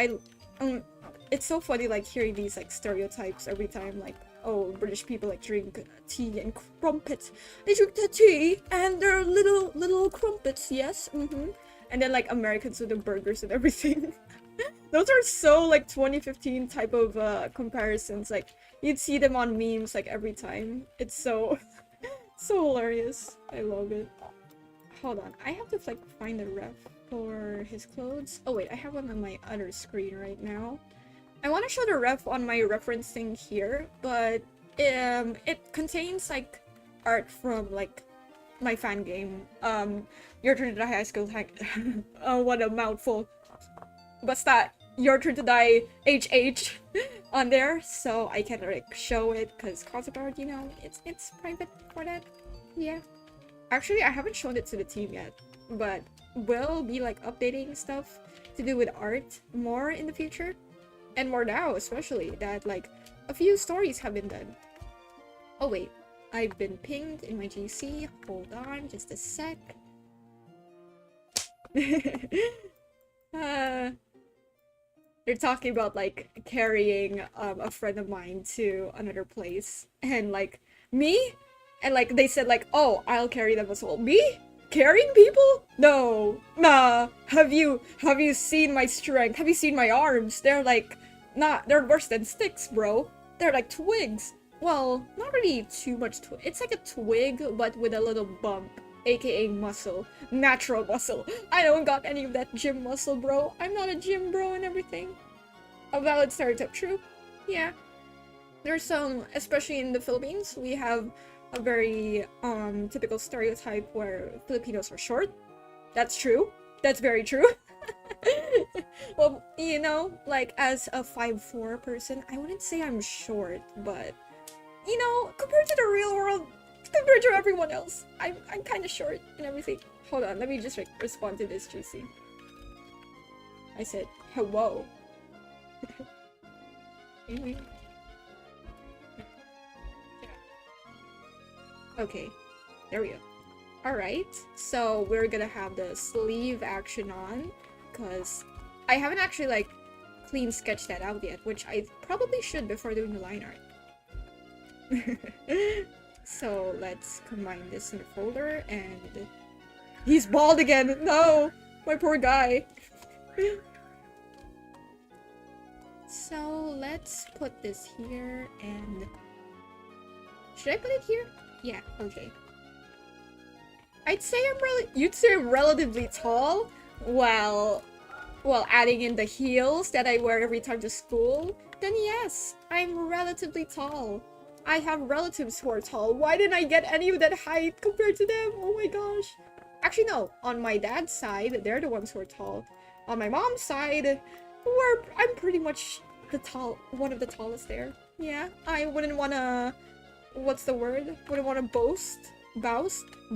it's so funny, like, hearing these, like, stereotypes every time, like, oh, British people, like, drink tea and crumpets. They drink the tea and their little crumpets, yes, And then, like, Americans with the burgers and everything. Those are so, like, 2015 type of, comparisons, like, you'd see them on memes like every time. It's so so hilarious. I love it. Hold on, I have to like find the ref for his clothes. Oh wait, I have one on my other screen right now. I want to show the ref on my reference thing here, but it contains like art from like my fan game. Your Turn to Die High School Tank. Oh, what a mouthful. What's that? Your Turn to Die HH on there, so I can't like show it because concept art, you know, it's private for that. Yeah. Actually, I haven't shown it to the team yet, but we'll be like updating stuff to do with art more in the future, and more now, especially that like a few stories have been done. Oh wait, I've been pinged in my GC. Hold on, just a sec. They're talking about like carrying a friend of mine to another place, and like me, and like they said like, oh, I'll carry them as well. Me carrying people? No, nah. Have you seen my strength? Have you seen my arms? They're like, they're worse than sticks, bro. They're like twigs. Well, not really too much twig. It's like a twig, but with a little bump. AKA muscle. Natural muscle. I don't got any of that gym muscle, bro. I'm not a gym bro and everything. A valid stereotype, true? Yeah. There's some, especially in the Philippines, we have a very typical stereotype where Filipinos are short. That's true. That's very true. Well, you know, like as a 5'4" person, I wouldn't say I'm short, but you know, compared to the real world, compared to everyone else, I'm kind of short and everything. Hold on, let me just respond to this, GC. I said, hello. Okay, there we go. Alright, so we're gonna have the sleeve action on, because I haven't actually like clean sketch that out yet, which I probably should before doing the line art. So let's combine this in a folder, and he's bald again. No, my poor guy. So let's put this here, and should I put it here? Yeah, okay. I'd say you'd say I'm relatively tall, while adding in the heels that I wear every time to school. Then yes, I'm relatively tall. I have relatives who are tall. Why didn't I get any of that height compared to them? Oh my gosh. Actually, no. On my dad's side, they're the ones who are tall. On my mom's side, I'm pretty much one of the tallest there. Yeah, I wouldn't wanna, what's the word? Wouldn't wanna boast,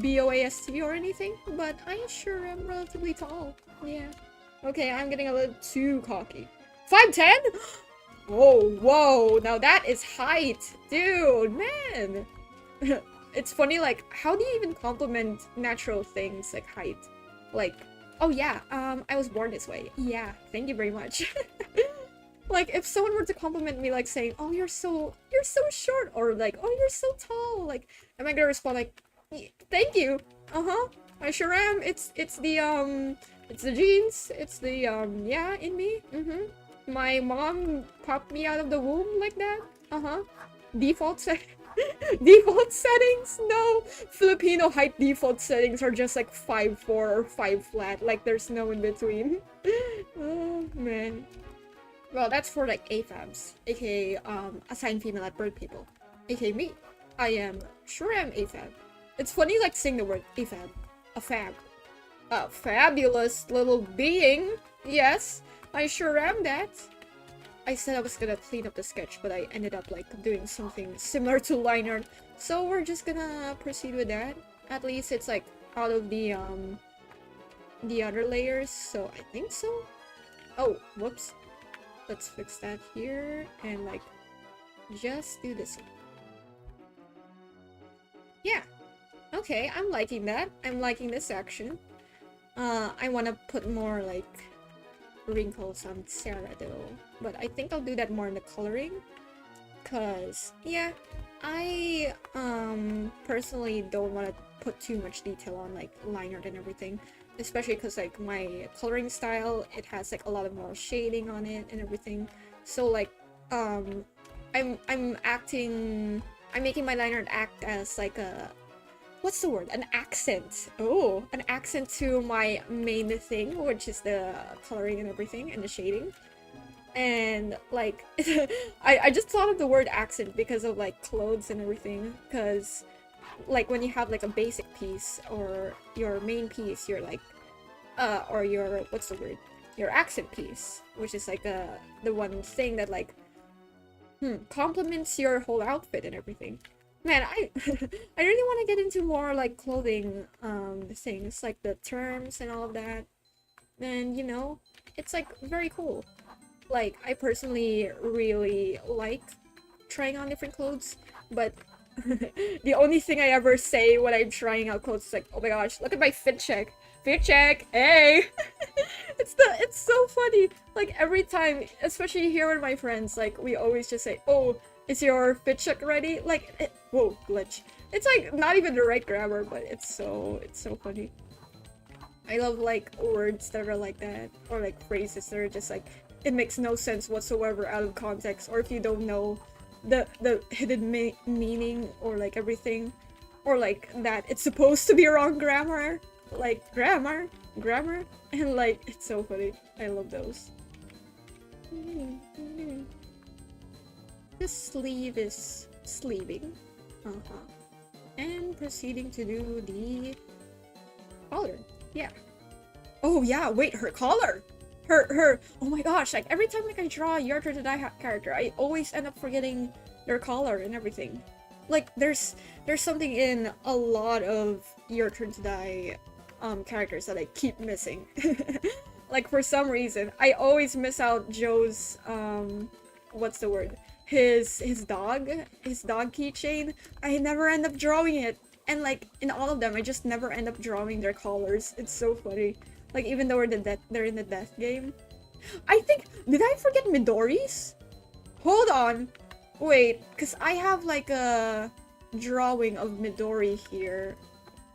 B-O-A-S-T or anything, but I sure am relatively tall. Yeah. Okay, I'm getting a little too cocky. 5'10"? Whoa, now that is height! Dude, man! It's funny, like, how do you even compliment natural things like height? Like, oh yeah, I was born this way. Yeah, thank you very much. Like, if someone were to compliment me, like, saying, oh, you're so short, or like, oh, you're so tall, like, am I gonna respond like, thank you, I sure am, it's the genes, it's the, yeah, in me, My mom popped me out of the womb like that, default settings, no, Filipino height default settings are just like 5'4" or 5 flat, like there's no in between. Oh, man. Well, that's for like AFABs, aka assigned female at birth people, aka me. I am AFAB. It's funny like saying the word AFAB, a fabulous little being. Yes, I sure am that. I said I was gonna clean up the sketch, but I ended up like doing something similar to line art. So we're just gonna proceed with that. At least it's like out of the other layers, so I think so. Oh, whoops. Let's fix that here, and like, just do this one. Yeah. Okay, I'm liking that. I'm liking this action. I want to put more, like, wrinkles on Sarah, though. But I think I'll do that more in the coloring. Cause, yeah, I, personally don't want to put too much detail on, like, line art and everything. Especially because like my coloring style, it has like a lot of more shading on it and everything. So like I'm making my line art act as like a, what's the word? An accent. Oh, an accent to my main thing, which is the coloring and everything and the shading. And like I just thought of the word accent because of like clothes and everything, because like when you have like a basic piece or your main piece, you're like or your, what's the word, your accent piece, which is like the one thing that like complements your whole outfit and everything. Man, I I really want to get into more like clothing things, like the terms and all of that. And you know, it's like very cool. Like I personally really like trying on different clothes, but the only thing I ever say when I'm trying out clothes is like, oh my gosh, look at my fit check. Fit check, hey! It's so funny. Like every time, especially here with my friends, like we always just say, oh, is your fit check ready? Like, whoa, glitch. It's like not even the right grammar, but it's so funny. I love like words that are like that, or like phrases that are just like, it makes no sense whatsoever out of context, or if you don't know the hidden meaning or like everything, or like that it's supposed to be wrong grammar, like grammar, and like it's so funny. I love those. This sleeve is sleeving, and proceeding to do the collar. Yeah. Oh yeah, wait, her collar. Her, oh my gosh, like every time like I draw a Your Turn to Die character, I always end up forgetting their collar and everything. Like there's something in a lot of Your Turn to Die characters that I keep missing. Like for some reason, I always miss out Joe's what's the word? His dog keychain. I never end up drawing it. And like in all of them, I just never end up drawing their collars. It's so funny. Like even though they're in the death game. I think Did I forget Midori's? Hold on. Wait, because I have like a drawing of Midori here.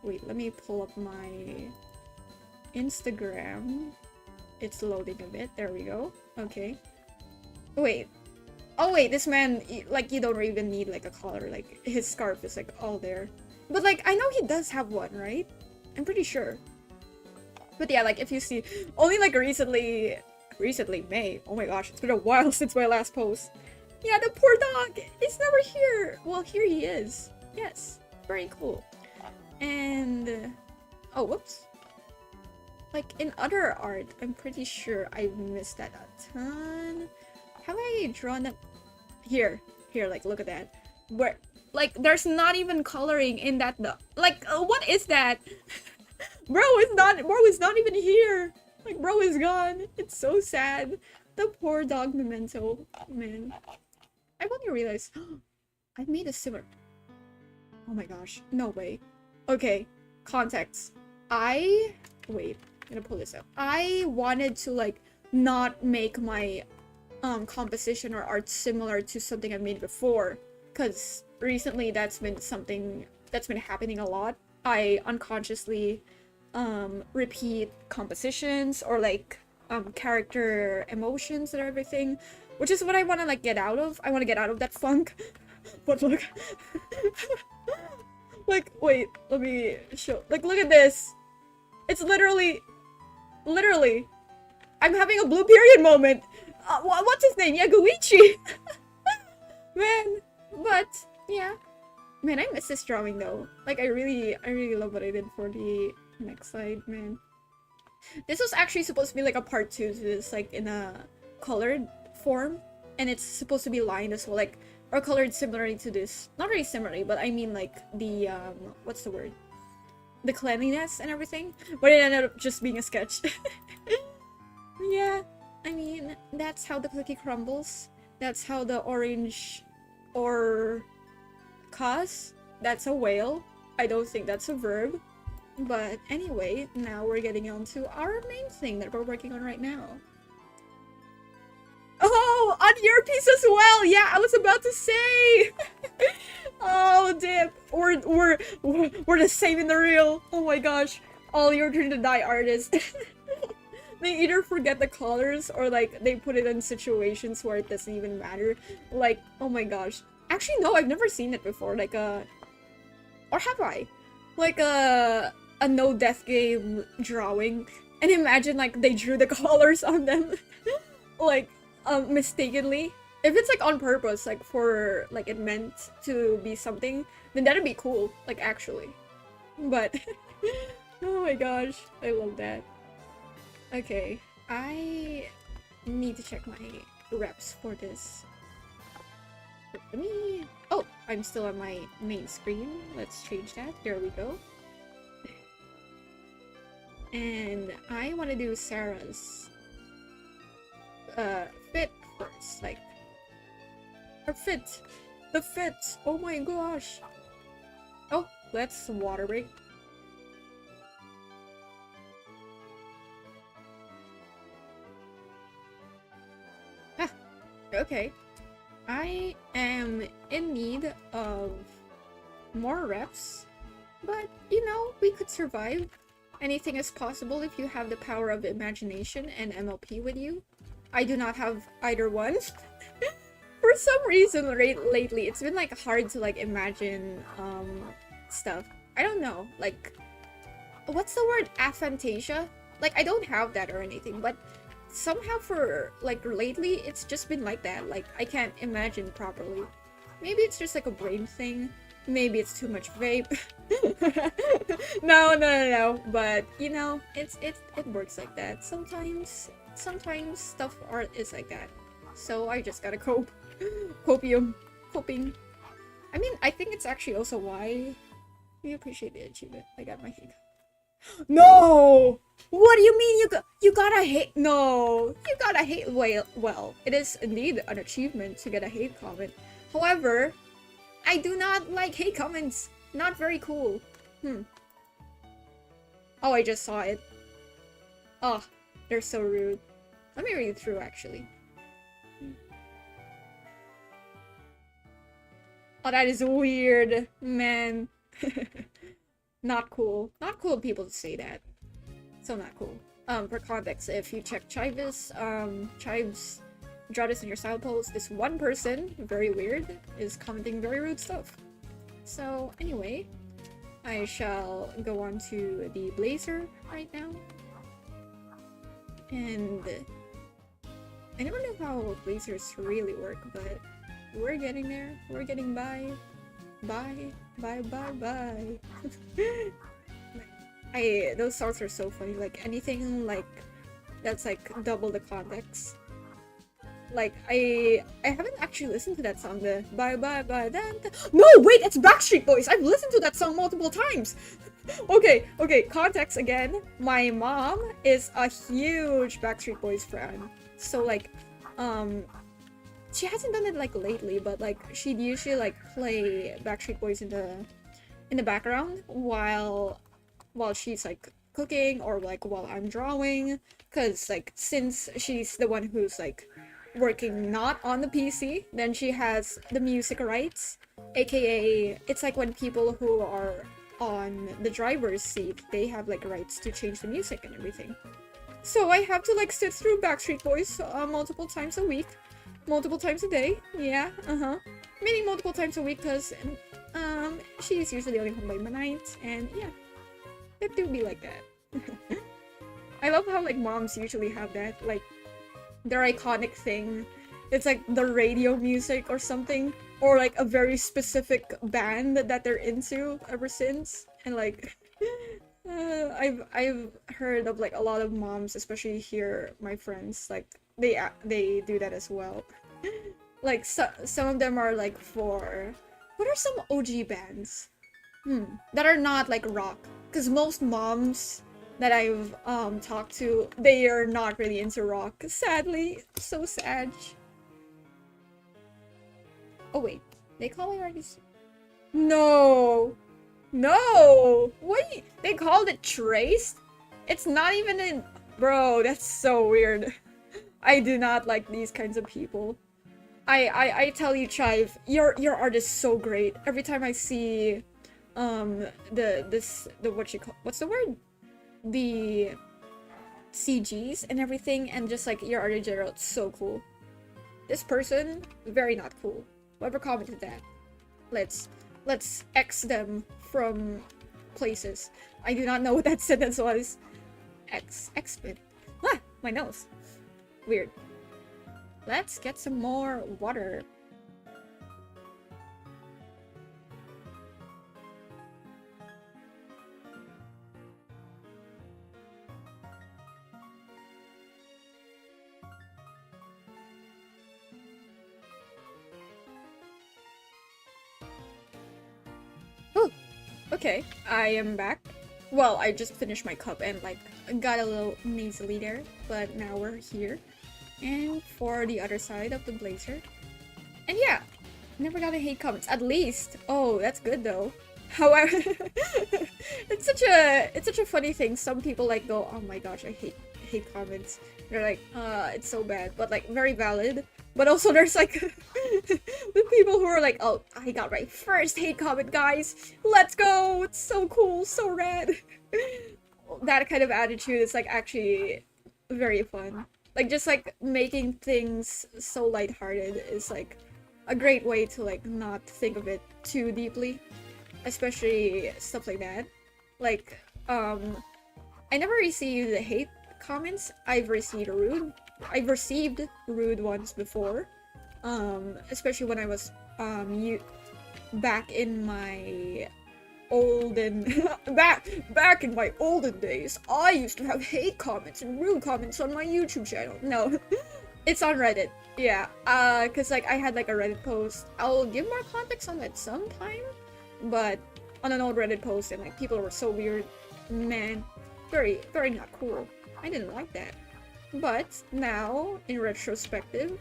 Wait, let me pull up my Instagram. It's loading a bit. There we go. Okay. Wait. Oh wait, this man, like, you don't even need like a collar. Like, his scarf is like all there. But like, I know he does have one, right? I'm pretty sure. But yeah, like, if you see, only like recently, May. Oh my gosh, it's been a while since my last post. Yeah, the poor dog is never here. Well, here he is. Yes, very cool. And oh, whoops. Like, in other art, I'm pretty sure I've missed that a ton. Have I drawn them? Here, like, look at that. Where, like, there's not even coloring in that. Like, what is that? Bro is not even here. Like, bro is gone. It's so sad. The poor dog memento, man. I've only realized I made a similar. Oh my gosh, no way. Okay, context. Wait, I'm gonna pull this up. I wanted to like not make my composition or art similar to something I've made before, because recently that's been something that's been happening a lot. I unconsciously repeat compositions or like character emotions and everything, which is what I want to like get out of. I want to get out of that funk. But look. Like, wait, let me show. Like, look at this. It's literally I'm having a blue period moment. What's his name? Yaguichi. Man, but yeah, man, I miss this drawing though. Like, I really love what I did for the next slide, man. This was actually supposed to be like a part 2 to this, like in a colored form, and it's supposed to be lined as well, like, or colored similarly to this. Not really similarly, but I mean like the what's the word? The cleanliness and everything. But it ended up just being a sketch. Yeah, I mean, that's how the cookie crumbles. That's how the orange or cause. That's a whale. I don't think that's a verb. But anyway, now we're getting on to our main thing that we're working on right now. Oh, on your piece as well. Yeah, I was about to say. Oh, dip. We're the same in the real. Oh my gosh. All your turn to die artists. They either forget the colors or like they put it in situations where it doesn't even matter. Like, oh my gosh. Actually, no, I've never seen it before. Like or have I? Like a no death game drawing, and imagine like they drew the colors on them. Like, mistakenly. If it's like on purpose, like for like it meant to be something, then that'd be cool, like actually. But oh my gosh, I love that. Okay, I need to check my reps for this. Let me... Oh, I'm still on my main screen. Let's change that. There we go. And I want to do Sarah's fit first, like her fit. The fit. Oh my gosh. Oh, let's water break. Ah, okay. I am in need of more reps, but you know, we could survive. Anything is possible if you have the power of imagination and MLP with you. I do not have either one. For some reason lately, it's been like hard to like imagine stuff. I don't know, like, what's the word? Aphantasia? Like, I don't have that or anything, but somehow for like lately it's just been like that. Like, I can't imagine properly. Maybe it's just like a brain thing. Maybe it's too much vape. No. But you know, it works like that. Sometimes stuff art is like that. So I just gotta cope. Coping. I mean, I think it's actually also why we appreciate the achievement. I got my hate. No! What do you mean you gotta hate? No, you gotta hate. Well, it is indeed an achievement to get a hate comment. However, I do not like hate comments. Not very cool. Oh, I just saw it. Oh, they're so rude. Let me read through actually. Oh, that is weird, man. Not cool. Not cool of people to say that. So not cool. For context, if you check chives, chives, draw this in your style post, this one person, very weird, is commenting very rude stuff. So anyway, I shall go on to the blazer right now. And I never knew how blazers really work, but we're getting there. We're getting by. Bye. Bye, bye, bye. Those songs are so funny. Like, anything, like, that's, like, double the context. Like, I haven't actually listened to that song, the bye, bye, bye, then. No, wait, it's Backstreet Boys! I've listened to that song multiple times! Okay, context again. My mom is a huge Backstreet Boys fan. So, like, she hasn't done it, like, lately, but, like, she'd usually, like, play Backstreet Boys in the background while she's, like, cooking or, like, while I'm drawing. Because, like, since she's the one who's, like, working not on the PC, then she has the music rights, aka it's like when people who are on the driver's seat, they have like rights to change the music and everything. So I have to like sit through Backstreet Boys multiple times a week, multiple times a day, yeah, meaning multiple times a week because she's usually only home by midnight, and yeah, it do be like that. I love how like moms usually have that, like their iconic thing. It's like the radio music or something, or like a very specific band that they're into ever since. And like I've heard of like a lot of moms, especially here, my friends, like they do that as well. Like some of them are like for what are some OG bands that are not like rock, because most moms that I've talked to, they are not really into rock. Sadly. So sad. Oh wait, they call it artist? No! No! Wait, they called it traced? It's not even in... Bro, that's so weird. I do not like these kinds of people. I tell you, Chive, your art is so great. Every time I see what's the word? The CGs and everything, and just like your art in general, it's so cool. This person, very not cool. Whoever commented that, let's X them from places. I do not know what that sentence was. X-bit. Ah, my nose. Weird. Let's get some more water. Okay, I am back. Well, I just finished my cup and like got a little nasally there, but now we're here. And for the other side of the blazer. And yeah, never got a hate comments. At least. Oh, that's good though. However, it's such a funny thing. Some people like go, oh my gosh, I hate comments. They're like, it's so bad, but like very valid. But also there's like the people who are like, oh, I got my first hate comment, guys. Let's go. It's so cool, so rad. That kind of attitude is like actually very fun. Like just like making things so lighthearted is like a great way to like not think of it too deeply. Especially stuff like that. Like, I never received hate comments. I've received rude ones before. Especially when I was back in my back in my olden days. I used to have hate comments and rude comments on my YouTube channel. No, it's on Reddit. Yeah, cause like I had like a Reddit post. I'll give more context on that sometime. But on an old Reddit post, and like people were so weird, man, very not cool. I didn't like that. But now, in retrospective,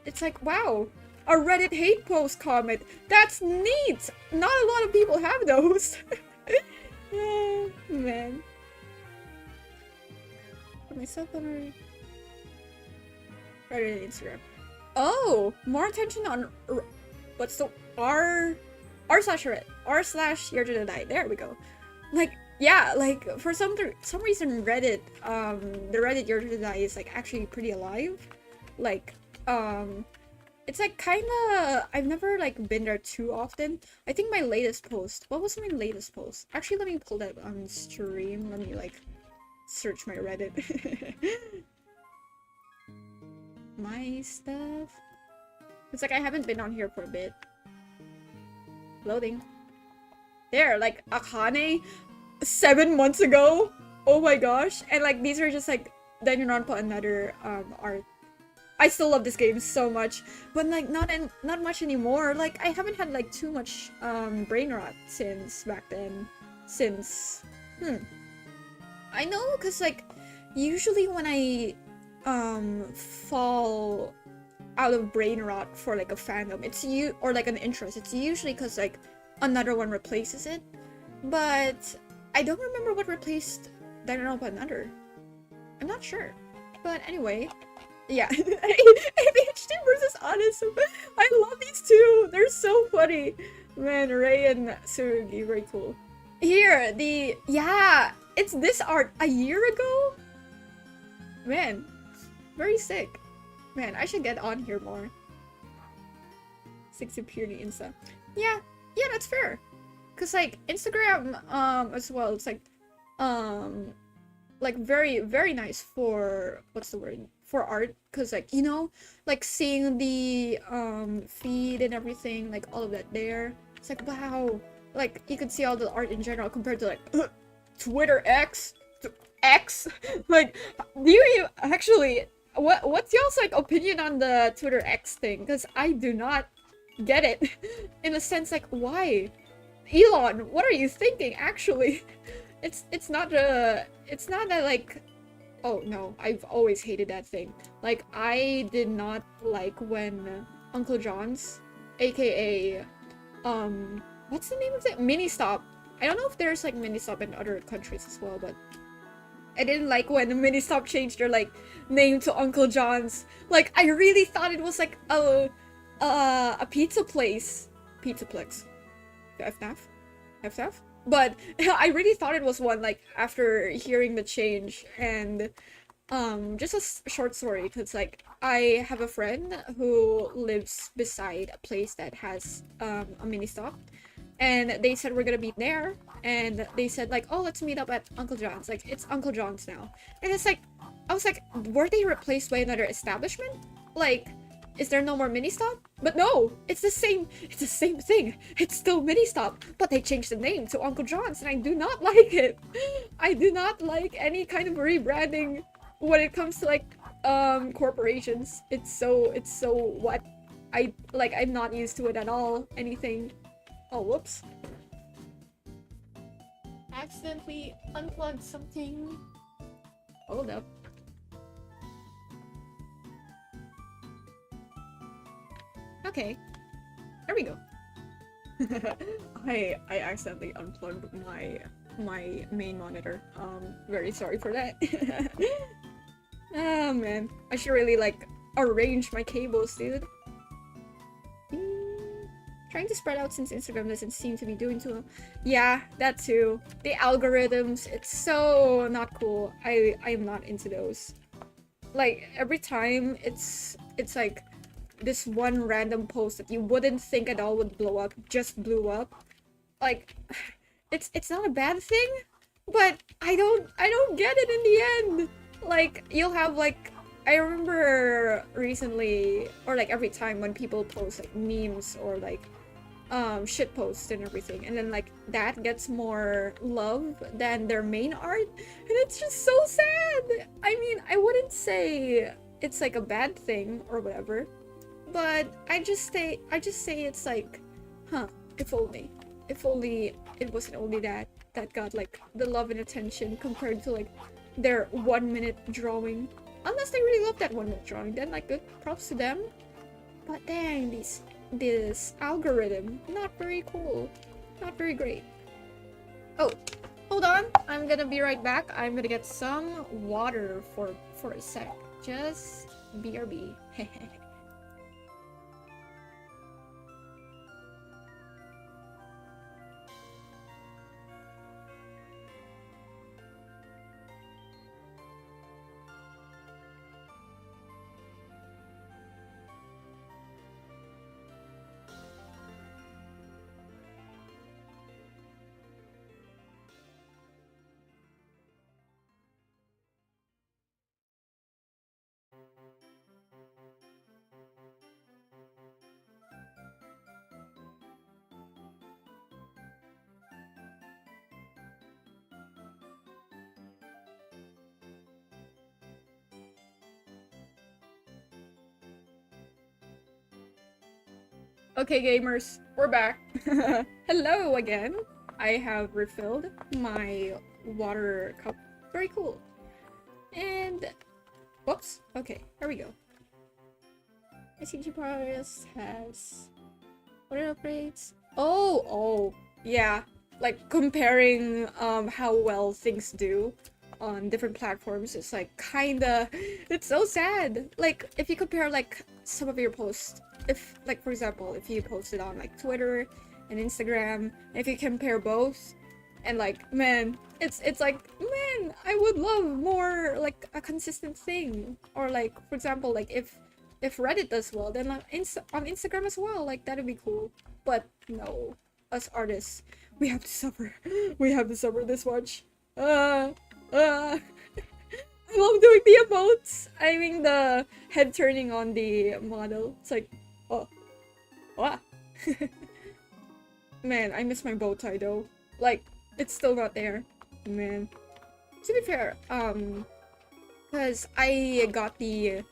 it's like, wow, a Reddit hate post comment. That's neat. Not a lot of people have those. Man. Put myself on Reddit and Instagram. Oh, more attention on. What's the r/r/year to the die. There we go. Like, yeah, like for some reason Reddit, the Reddit year to the die is like actually pretty alive. Like, it's like kinda, I've never like been there too often. I think my latest post, what was my latest post? Actually, let me pull that on stream. Let me like search my Reddit. My stuff. It's like I haven't been on here for a bit. Loading. There, like Akane 7 months ago. Oh my gosh. And like these are just like Danganronpa another art. I still love this game so much, but like not much anymore. Like I haven't had like too much brain rot since back then. I know, cause like usually when I fall out of brain rot for like a fandom, or like an interest, it's usually cause like another one replaces it. But I don't remember what replaced Danganronpa another. I'm not sure. But anyway. Yeah, ADHD versus Autism. I love these two. They're so funny. Man, Rei and Tsurugi, very cool. Here, yeah, it's this art a year ago? Man, very sick. Man, I should get on here more. 60 purity Insta. Yeah, that's fair. Cause like Instagram, as well, it's like very, very nice for, what's the word? For art, because like, you know, like seeing the feed and everything, like all of that there, it's like, wow, like you could see all the art in general compared to like Twitter X. Like, do you actually, what's y'all's like opinion on the Twitter X thing? Because I do not get it. In a sense, like, why? Elon, what are you thinking actually? It's not that like, oh no, I've always hated that thing. Like, I did not like when Uncle John's, aka, what's the name of it? Ministop. I don't know if there's like Ministop in other countries as well, but I didn't like when Ministop changed their like name to Uncle John's. Like, I really thought it was like a pizza place. Pizzaplex. FNAF? But I really thought it was one, like, after hearing the change. And just a short story, because like I have a friend who lives beside a place that has a mini stop, and they said we're gonna meet there, and they said like, oh, let's meet up at Uncle John's. Like, it's Uncle John's now. And it's like, I was like, were they replaced by another establishment? Like, is there no more mini stop? But no, it's the same thing. It's still mini stop, but they changed the name to Uncle John's, and I do not like it. I do not like any kind of rebranding when it comes to like corporations. It's so what? I'm not used to it at all. Anything. Oh, whoops. Accidentally unplugged something. Hold up. Okay, there we go. I accidentally unplugged my main monitor. Very sorry for that. Oh man, I should really like arrange my cables, dude. Trying to spread out since Instagram doesn't seem to be doing too well. Yeah, that too. The algorithms, it's so not cool. I am not into those. Like, every time it's like this one random post that you wouldn't think at all would blow up just blew up. Like, it's not a bad thing, but I don't get it in the end. Like, you'll have like, I remember recently, or like every time when people post like memes or like shit posts and everything, and then like that gets more love than their main art, and it's just so sad. I mean, I wouldn't say it's like a bad thing or whatever, but I just say it's like, huh, if only it wasn't only that got like the love and attention compared to like their 1 minute drawing. Unless they really love that 1 minute drawing, then like good props to them. But dang, this algorithm, not very cool, not very great. Oh, hold on, I'm gonna be right back. I'm gonna get some water for a sec. Just BRB. Okay, gamers, we're back. Hello again. I have refilled my water cup. Very cool. And whoops. Okay, here we go. ICG progress has what upgrades? Oh, yeah. Like comparing how well things do on different platforms is like kinda, it's so sad. Like if you compare like some of your posts, if like for example if you posted on like Twitter and Instagram, if you compare both, and like man, it's like man, I would love more like a consistent thing. Or like for example like if Reddit does well, then on Instagram as well, like that'd be cool. But no, us artists, we have to suffer. We have to suffer this much. uh I love doing the emotes. I mean the head turning on the model. It's like, oh, wow. Man, I miss my bow tie though. Like, it's still not there. Man. To be fair, because I got the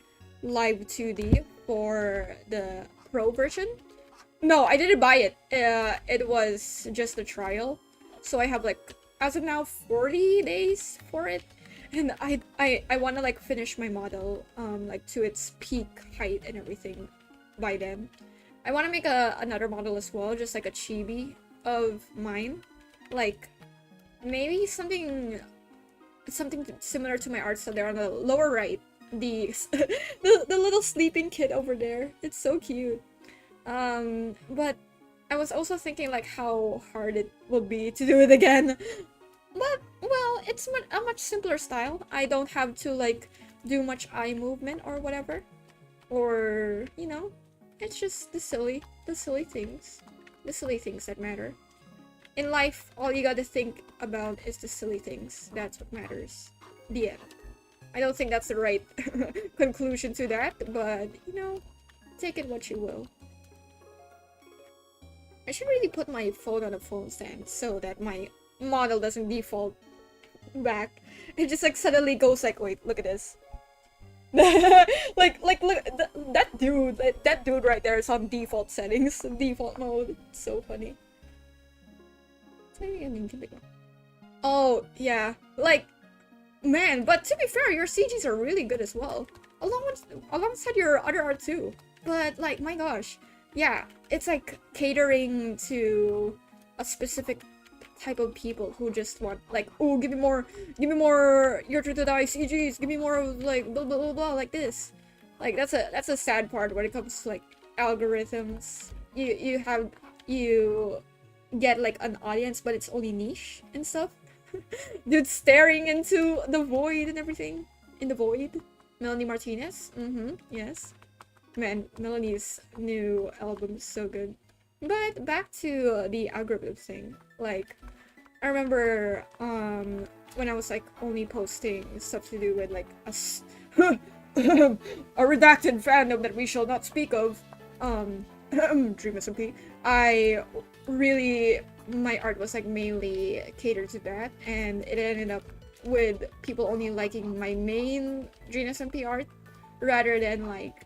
live 2D for the pro version. No, I didn't buy it. It was just a trial. So I have like, as of now, 40 days for it. And I want to like finish my model like to its peak height and everything by then. I want to make another model as well, just like a chibi of mine. Like maybe something similar to my art style there on the lower right. The the little sleeping kid over there. It's so cute. But I was also thinking like how hard it would be to do it again. But well, it's a much simpler style. I don't have to like do much eye movement or whatever, or you know, it's just the silly things, that matter. In life, all you gotta think about is the silly things. That's what matters. The end. I don't think that's the right conclusion to that, but you know, take it what you will. I should really put my phone on a phone stand so that my model doesn't default back. It just like suddenly goes like, wait, look at this. like look, that dude right there is on default settings, default mode. It's so funny. Oh yeah, like man, but to be fair, your CGs are really good as well, alongside your other art too. But like my gosh, yeah, it's like catering to a specific type of people who just want like, oh, give me more YTTD CGs, give me more of like blah blah blah blah like this. Like that's a sad part when it comes to like algorithms. You get like an audience, but it's only niche and stuff. Dude staring into the void and everything. In the void. Melanie Martinez. Yes. Man, Melanie's new album is so good. But back to the algorithm thing. Like, I remember when I was like only posting stuff to do with like a redacted fandom that we shall not speak of. Dream SMP. I really, my art was like mainly catered to that, and it ended up with people only liking my main Dream SMP art rather than like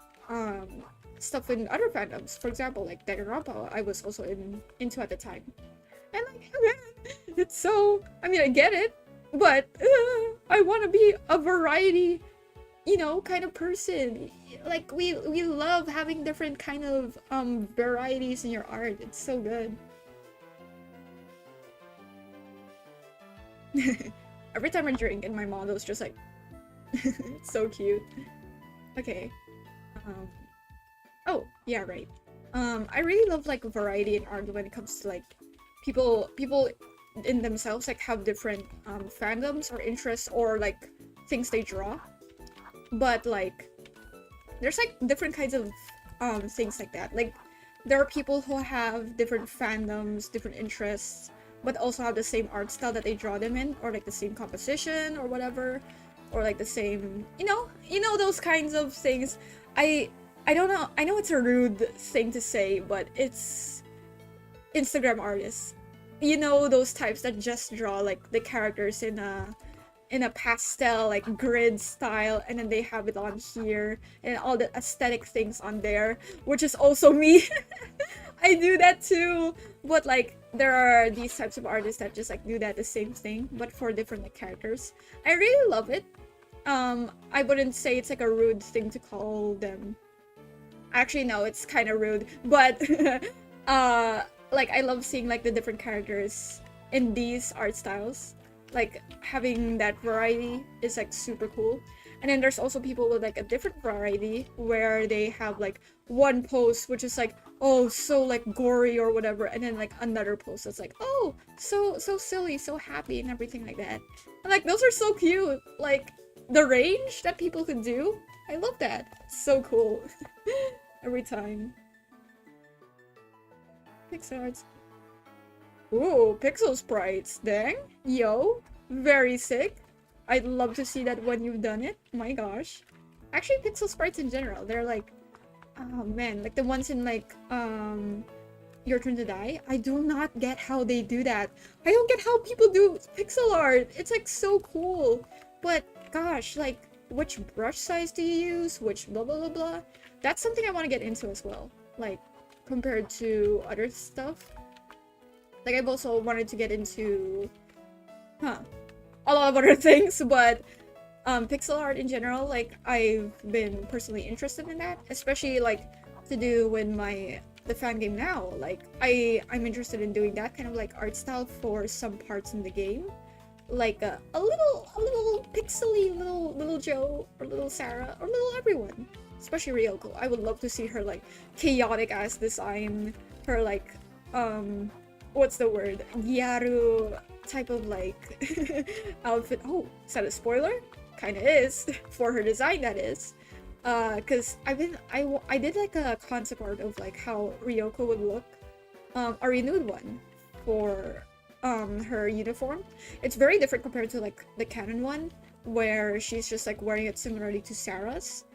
stuff in other fandoms. For example, like Danganronpa, I was also into at the time. And like, it's so, I mean, I get it, but I want to be a variety, you know, kind of person. Like we love having different kind of varieties in your art. It's so good. Every time I drink and my model's just like it's so cute. Okay. Oh, yeah, right. I really love like variety in art when it comes to like people in themselves like have different fandoms or interests or like things they draw. But like there's like different kinds of things like that. Like there are people who have different fandoms, different interests, but also have the same art style that they draw them in, or like the same composition or whatever, or like the same, you know those kinds of things. I don't know, I know it's a rude thing to say, but it's Instagram artists. You know, those types that just draw like the characters in a pastel like grid style, and then they have it on here and all the aesthetic things on there, which is also me. I do that too. But like there are these types of artists that just like do that the same thing but for different like characters. I really love it. I wouldn't say it's like a rude thing to call them. Actually no, it's kind of rude, but like I love seeing like the different characters in these art styles. Like having that variety is like super cool. And then there's also people with like a different variety where they have like one post which is like, oh, so like gory or whatever, and then like another post that's like, oh, so silly, so happy and everything like that. And like those are so cute. Like the range that people can do, I love that. It's so cool. Every time. Pixel arts. Ooh, pixel sprites. Dang. Yo. Very sick. I'd love to see that when you've done it. My gosh. Actually, pixel sprites in general, they're like, oh man, like the ones in like, Your Turn to Die. I do not get how they do that. I don't get how people do pixel art. It's like so cool. But gosh, like, which brush size do you use? Which blah blah blah blah? That's something I want to get into as well. Like, compared to other stuff. Like, I've also wanted to get into, a lot of other things, but pixel art in general, like, I've been personally interested in that, especially like to do with the fan game now. Like, I'm interested in doing that kind of like art style for some parts in the game, like a little pixely little Joe or little Sarah or little everyone, especially Ryoko. I would love to see her like chaotic ass design, her like what's the word, Gyaru type of like outfit. Oh, is that a spoiler? Kind of is for her design, that is. Because I did like a concept art of like how Ryoko would look, a renewed one for her uniform. It's very different compared to like the canon one where she's just like wearing it similarly to Sarah's,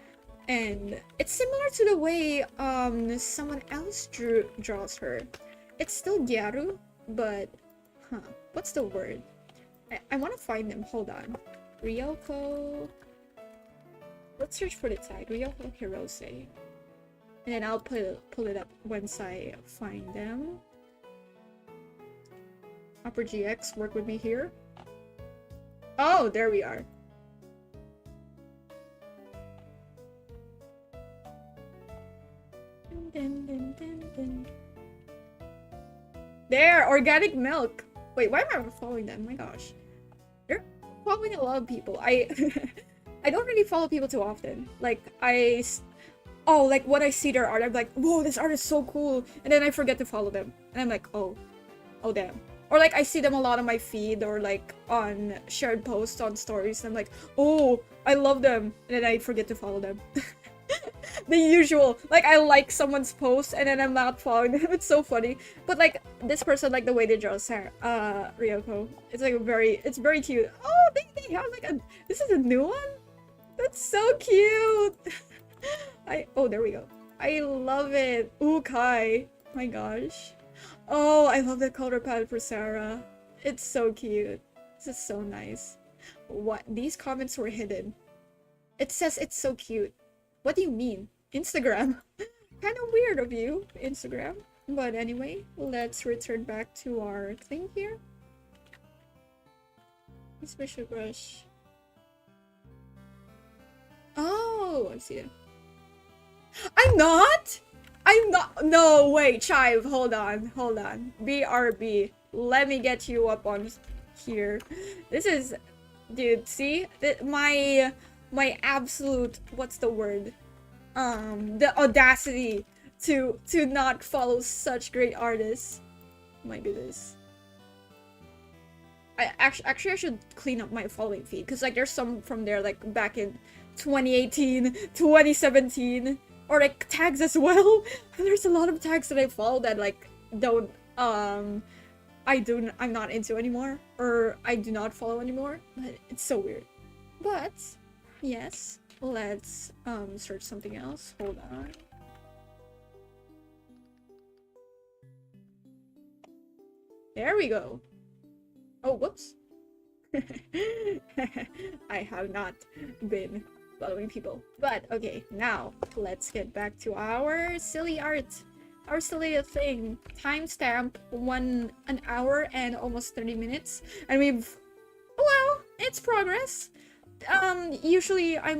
and it's similar to the way someone else draws her. It's still Gyaru, but what's the word? I want to find them. Hold on. Ryoko. Let's search for the tag. Ryoko Hirose. And then I'll pull it up once I find them. Upper GX, work with me here. Oh, there we are. Dun, dun, dun, dun. There, organic milk. Wait, why am I following them? My gosh, they're following a lot of people. I don't really follow people too often. Like like when I see their art, I'm like, whoa, this art is so cool, and then I forget to follow them, and I'm like, oh damn. Or like I see them a lot on my feed or like on shared posts on stories, and I'm like, oh, I love them, and then I forget to follow them. The usual, like I like someone's post and then I'm not following them. It's so funny. But like this person, like the way they draw Sarah, Ryoko, it's like it's very cute. Oh, they have like this is a new one? That's so cute. Oh, there we go. I love it. Ukai. My gosh. Oh, I love the color palette for Sarah. It's so cute. This is so nice. What? These comments were hidden. It says it's so cute. What do you mean? Instagram? Kind of weird of you, Instagram. But anyway, let's return back to our thing here. Special brush. Oh, I see it. I'm not! No, wait, Chive, hold on. BRB. Let me get you up on here. This is... Dude, see? My absolute, what's the word, the audacity to not follow such great artists. My goodness. Actually I should clean up my following feed, because like there's some from there like back in 2018, 2017, or like tags as well. There's a lot of tags that I follow that like don't I'm not into anymore, or I do not follow anymore. But it's so weird. But yes, let's search something else. Hold on. There we go. Oh, whoops. I have not been following people. But okay, now let's get back to our silly art. are still a thing. Timestamp an hour and almost 30 minutes. And we've, well, it's progress. Usually I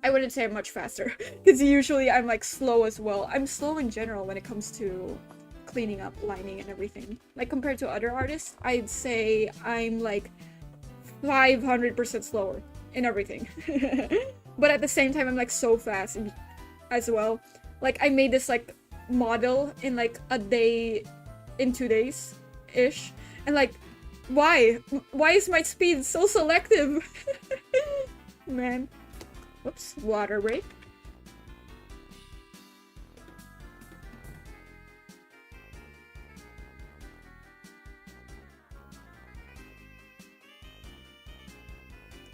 wouldn't say I'm much faster, because usually I'm like slow as well. I'm slow in general when it comes to cleaning up, lining, and everything. Like compared to other artists, I'd say I'm like 500% slower in everything. But at the same time, I'm like so fast as well. Like I made this like model in like a day, in 2 days ish, and like why is my speed so selective? Man. Whoops, water break.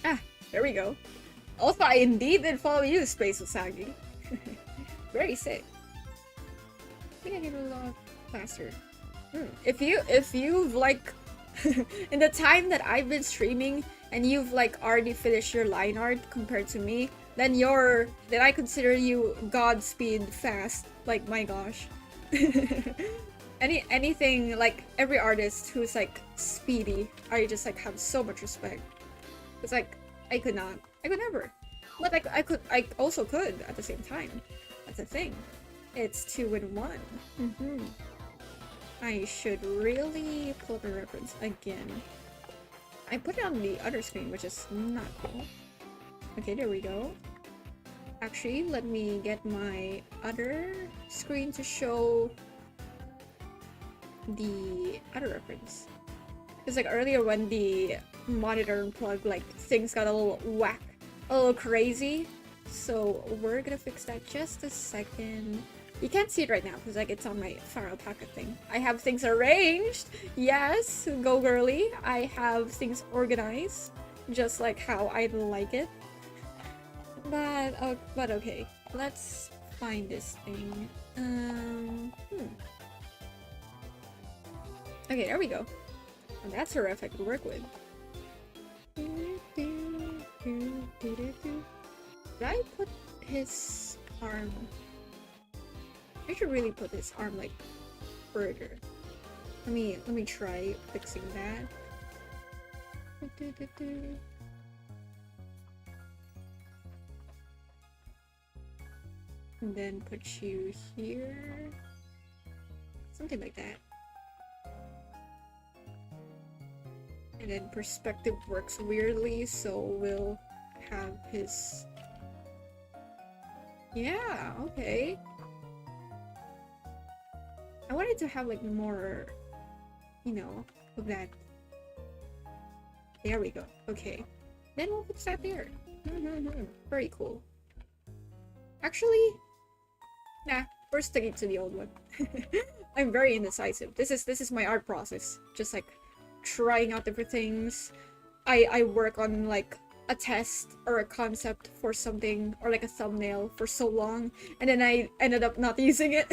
Ah, there we go. Also, I indeed did follow you, Space Usagi. Very sick. I think I need a lot faster. If you've like in the time that I've been streaming and you've like already finished your line art compared to me, then I consider you Godspeed fast. Like my gosh. Anything like every artist who's like speedy, I just like have so much respect. It's like I could never. But like I also could at the same time. That's the thing. It's 2 in 1. I should really pull up a reference again. I put it on the other screen, which is not cool. Okay, there we go. Actually, let me get my other screen to show the other reference. Because like earlier when the monitor unplugged, like things got a little whack, a little crazy. So we're gonna fix that just a second. You can't see it right now because like it's on my Firealpaca thing. I have things arranged. Yes, go girly. I have things organized, just like how I like it. But okay, let's find this thing. Okay, there we go. And that's a ref I could work with. Did I put his arm? I should really put his arm like further. Let me try fixing that. And then put you here. Something like that. And then perspective works weirdly, so we'll have his... Yeah, okay. I wanted to have like more, you know, of that. There we go. Okay. Then we'll put that there. Very cool. Actually, nah, we're sticking to the old one. I'm very indecisive. This is my art process. Just like trying out different things. I work on like a test or a concept for something or like a thumbnail for so long, and then I ended up not using it.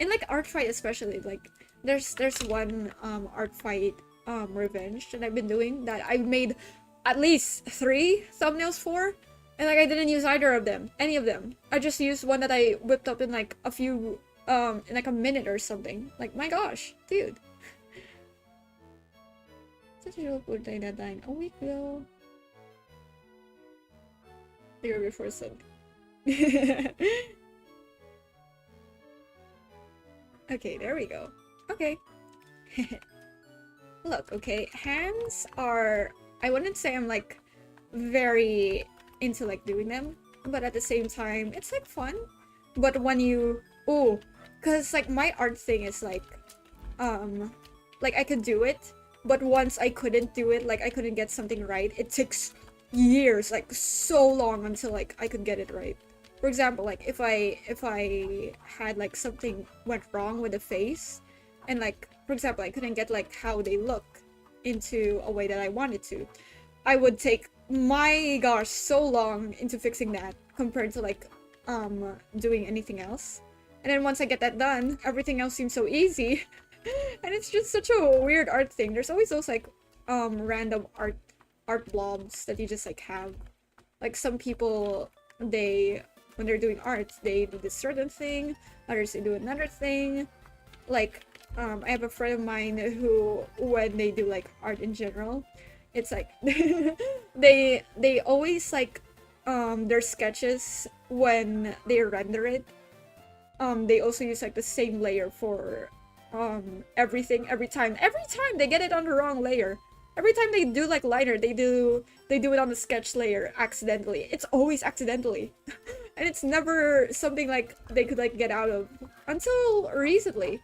In like art fight especially, like there's one art fight revenge that I've been doing that I made at least 3 thumbnails for, and like I didn't use either of them, any of them. I just used one that I whipped up in like a few in like a minute or something. Like my gosh, dude. Such a real good day deadline a week ago. The year before Sunday. Okay, there we go. Okay. Look, okay, hands are... I wouldn't say I'm like very into like doing them, but at the same time, it's like fun. But when you... Oh, because like my art thing is like I could do it, but once I couldn't do it, like I couldn't get something right, it takes years, like so long until like I could get it right. For example, like if I had like something went wrong with the face, and like for example I couldn't get like how they look into a way that I wanted to, I would take, my gosh, so long into fixing that compared to like doing anything else. And then once I get that done, everything else seems so easy. And it's just such a weird art thing. There's always those like random art blobs that you just like have. Like some people, they when they're doing art, they do this certain thing, others they do another thing. Like, I have a friend of mine who, when they do like art in general, it's like they always like their sketches when they render it. They also use like the same layer for everything every time. Every time they get it on the wrong layer. Every time they do like liner, they do it on the sketch layer accidentally. It's always accidentally. And it's never something like they could like get out of until recently,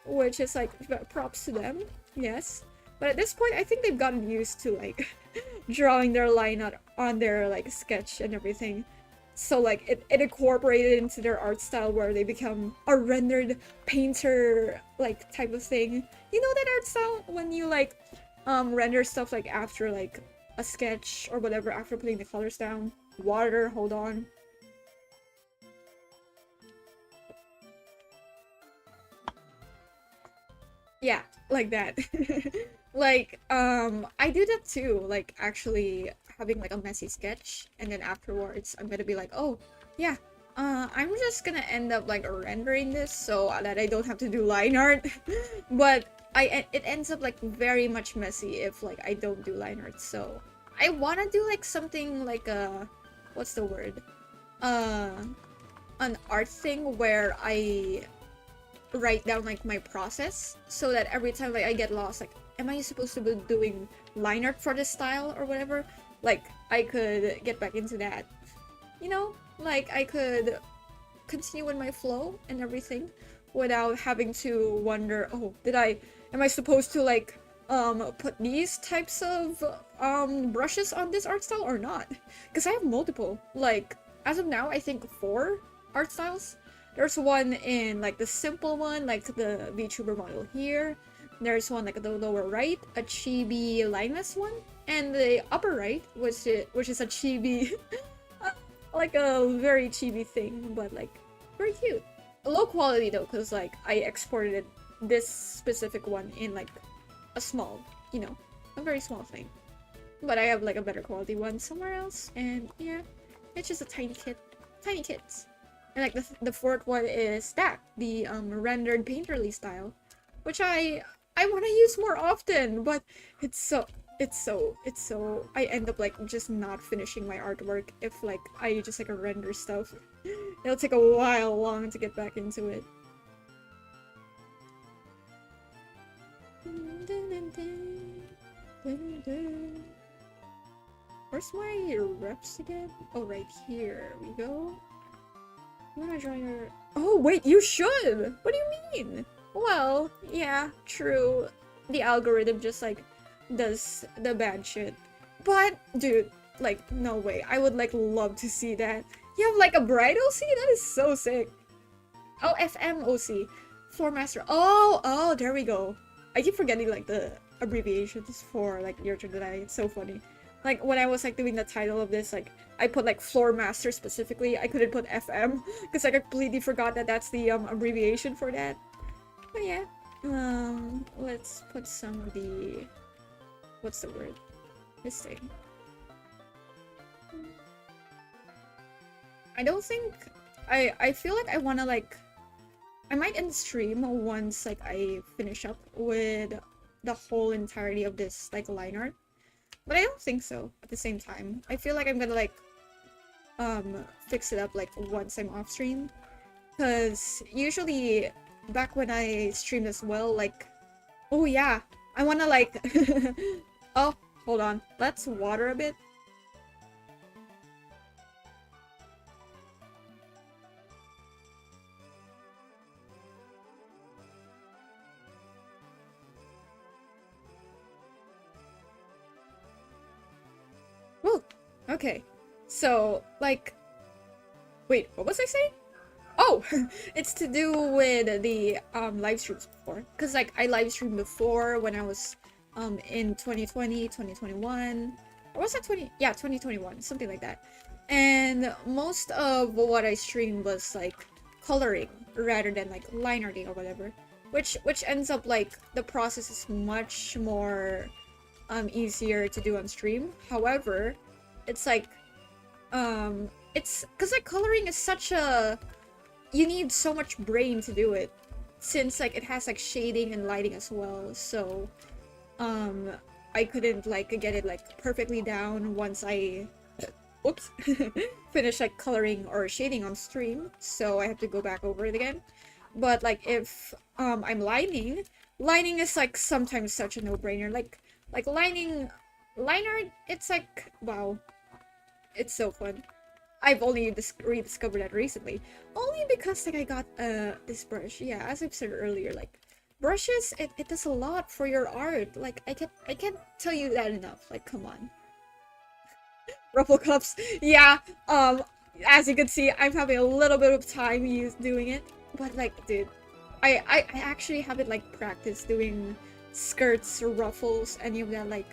which is like props to them. Yes. But at this point, I think they've gotten used to like drawing their line out on their like sketch and everything. So like it incorporated into their art style where they become a rendered painter like type of thing. You know that art style when you like render stuff like after like a sketch or whatever, after putting the colors down. Water, hold on. Yeah, like that. Like, I do that too, like actually having like a messy sketch, and then afterwards I'm gonna be like, oh, yeah, I'm just gonna end up like rendering this so that I don't have to do line art. But it ends up like very much messy if like I don't do line art, so I wanna do like something like a, what's the word? An art thing where I write down like my process so that every time like I get lost, like, am I supposed to be doing line art for this style or whatever? Like, I could get back into that. You know? Like, I could continue with my flow and everything without having to wonder, oh, am I supposed to like, put these types of, brushes on this art style or not? Because I have multiple. Like, as of now, I think 4 art styles. There's one in like the simple one, like the VTuber model here. There's one like at the lower right, a chibi lineless one, and the upper right, which is a chibi, like a very chibi thing, but like very cute. Low quality though, cause like I exported this specific one in like a small, you know, a very small thing. But I have like a better quality one somewhere else, and yeah, it's just a tiny kits. And like the 4th one is that, the rendered painterly style, which I want to use more often, but it's so I end up like just not finishing my artwork if like I just like render stuff. It'll take a while long to get back into it. Where's my reps again? Oh, right here we go. I'm gonna draw your... Oh, wait, you should! What do you mean? Well, yeah, true. The algorithm just, like, does the bad shit. But, dude, like, no way. I would, like, love to see that. You have, like, a bright OC? That is so sick. Oh, FM OC. Floor Master. Oh, there we go. I keep forgetting, like, the abbreviations for, like, your turn today. It's so funny. Like, when I was, like, doing the title of this, like, I put, like, Floor Master specifically. I couldn't put FM, because I completely forgot that that's the, abbreviation for that. But yeah. Let's put some of the... What's the word? This thing. I don't think... I feel like I wanna, like... I might end the stream once, like, I finish up with the whole entirety of this, like, line art. But I don't think so at the same time. I feel like I'm gonna like fix it up like once I'm off stream. Cause usually back when I streamed as well, like, oh yeah, I wanna like oh, hold on. Let's water a bit. Woo! Okay. So, like... Wait, what was I saying? Oh! It's to do with the live streams before. Because, like, I live streamed before when I was in 2020, 2021. Or was that 20? Yeah, 2021. Something like that. And most of what I streamed was, like, coloring rather than, like, line arting or whatever. Which ends up, like, the process is much more... easier to do on stream. However, it's like it's because like coloring is such a, you need so much brain to do it, since like it has like shading and lighting as well. So I couldn't like get it like perfectly down once I oops finish like coloring or shading on stream, so I have to go back over it again. But like if I'm lining is like sometimes such a no-brainer. Like lining liner, it's like wow, it's so fun. I've only rediscovered that recently, only because like I got this brush. Yeah, as I've said earlier, like brushes, it does a lot for your art. Like I can't tell you that enough. Like come on. Ruffle cups. Yeah, as you can see, I'm having a little bit of time doing it. But like, dude, I actually haven't like practiced doing skirts or ruffles, any of that like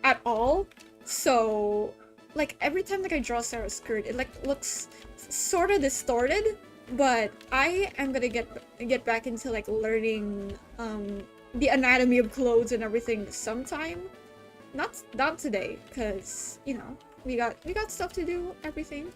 at all. So like every time like I draw Sarah's skirt, it like looks sort of distorted. But I am gonna get back into like learning the anatomy of clothes and everything sometime. Not today, cause you know we got stuff to do. Everything.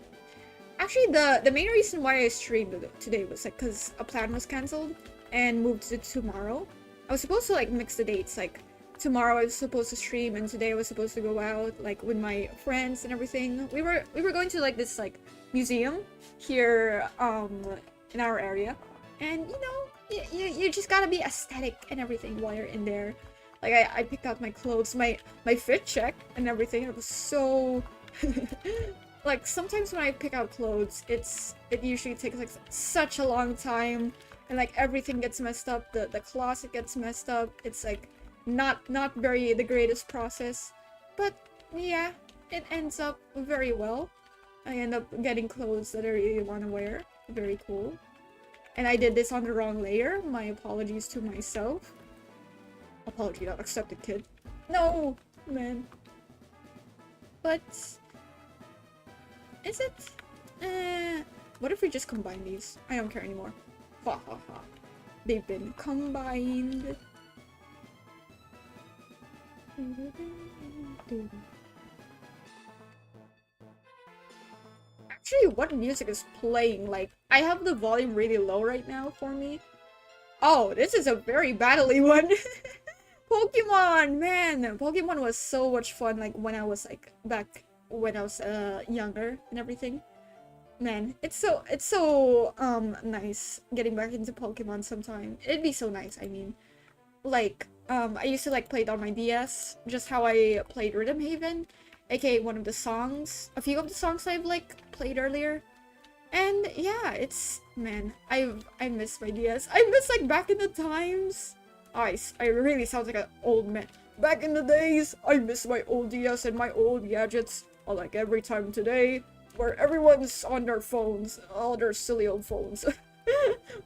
Actually, the main reason why I streamed today was like cause a plan was cancelled and moved to tomorrow. I was supposed to like mix the dates. Like tomorrow I was supposed to stream, and today I was supposed to go out like with my friends and everything. We were going to like this like museum here in our area, and you know you just gotta be aesthetic and everything while you're in there. Like I picked out my clothes, my fit check and everything. It was so like sometimes when I pick out clothes, it usually takes like such a long time, and like everything gets messed up. The closet gets messed up. It's like not very the greatest process, but yeah, it ends up very well. I end up getting clothes that I really want to wear. Very cool. And I did this on the wrong layer. My apologies to myself. Apology not accepted, kid. No, man. But is it? What if we just combine these? I don't care anymore. Ha ha ha. They've been combined. Actually, what music is playing? Like, I have the volume really low right now for me. Oh, this is a very battly one. Pokemon, man. Pokemon was so much fun, like, when I was, like, back when I was, younger and everything. Man, it's so, nice getting back into Pokemon sometime. It'd be so nice, I mean. Like, I used to, like, play it on my DS, just how I played Rhythm Haven, aka one of the songs, a few of the songs I've, like, played earlier. And, yeah, it's, man, I miss my DS. I miss, like, back in the times. I really sound like an old man. Back in the days, I miss my old DS and my old gadgets, unlike every time today, where everyone's on their phones, all their silly old phones.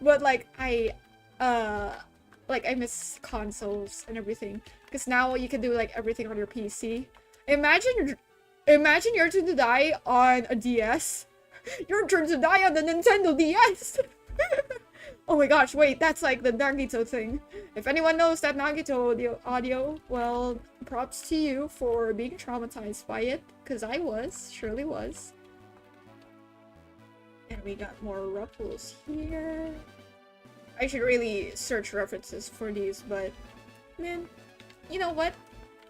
But, like, I miss consoles and everything, because now you can do, like, everything on your PC. Imagine your turn to die on a DS. Your turn to die on the Nintendo DS! Oh my gosh, wait, that's like the Nagito thing. If anyone knows that Nagito audio, well, props to you for being traumatized by it, because I was, surely was. And we got more ruffles here. I should really search references for these, but man, you know what?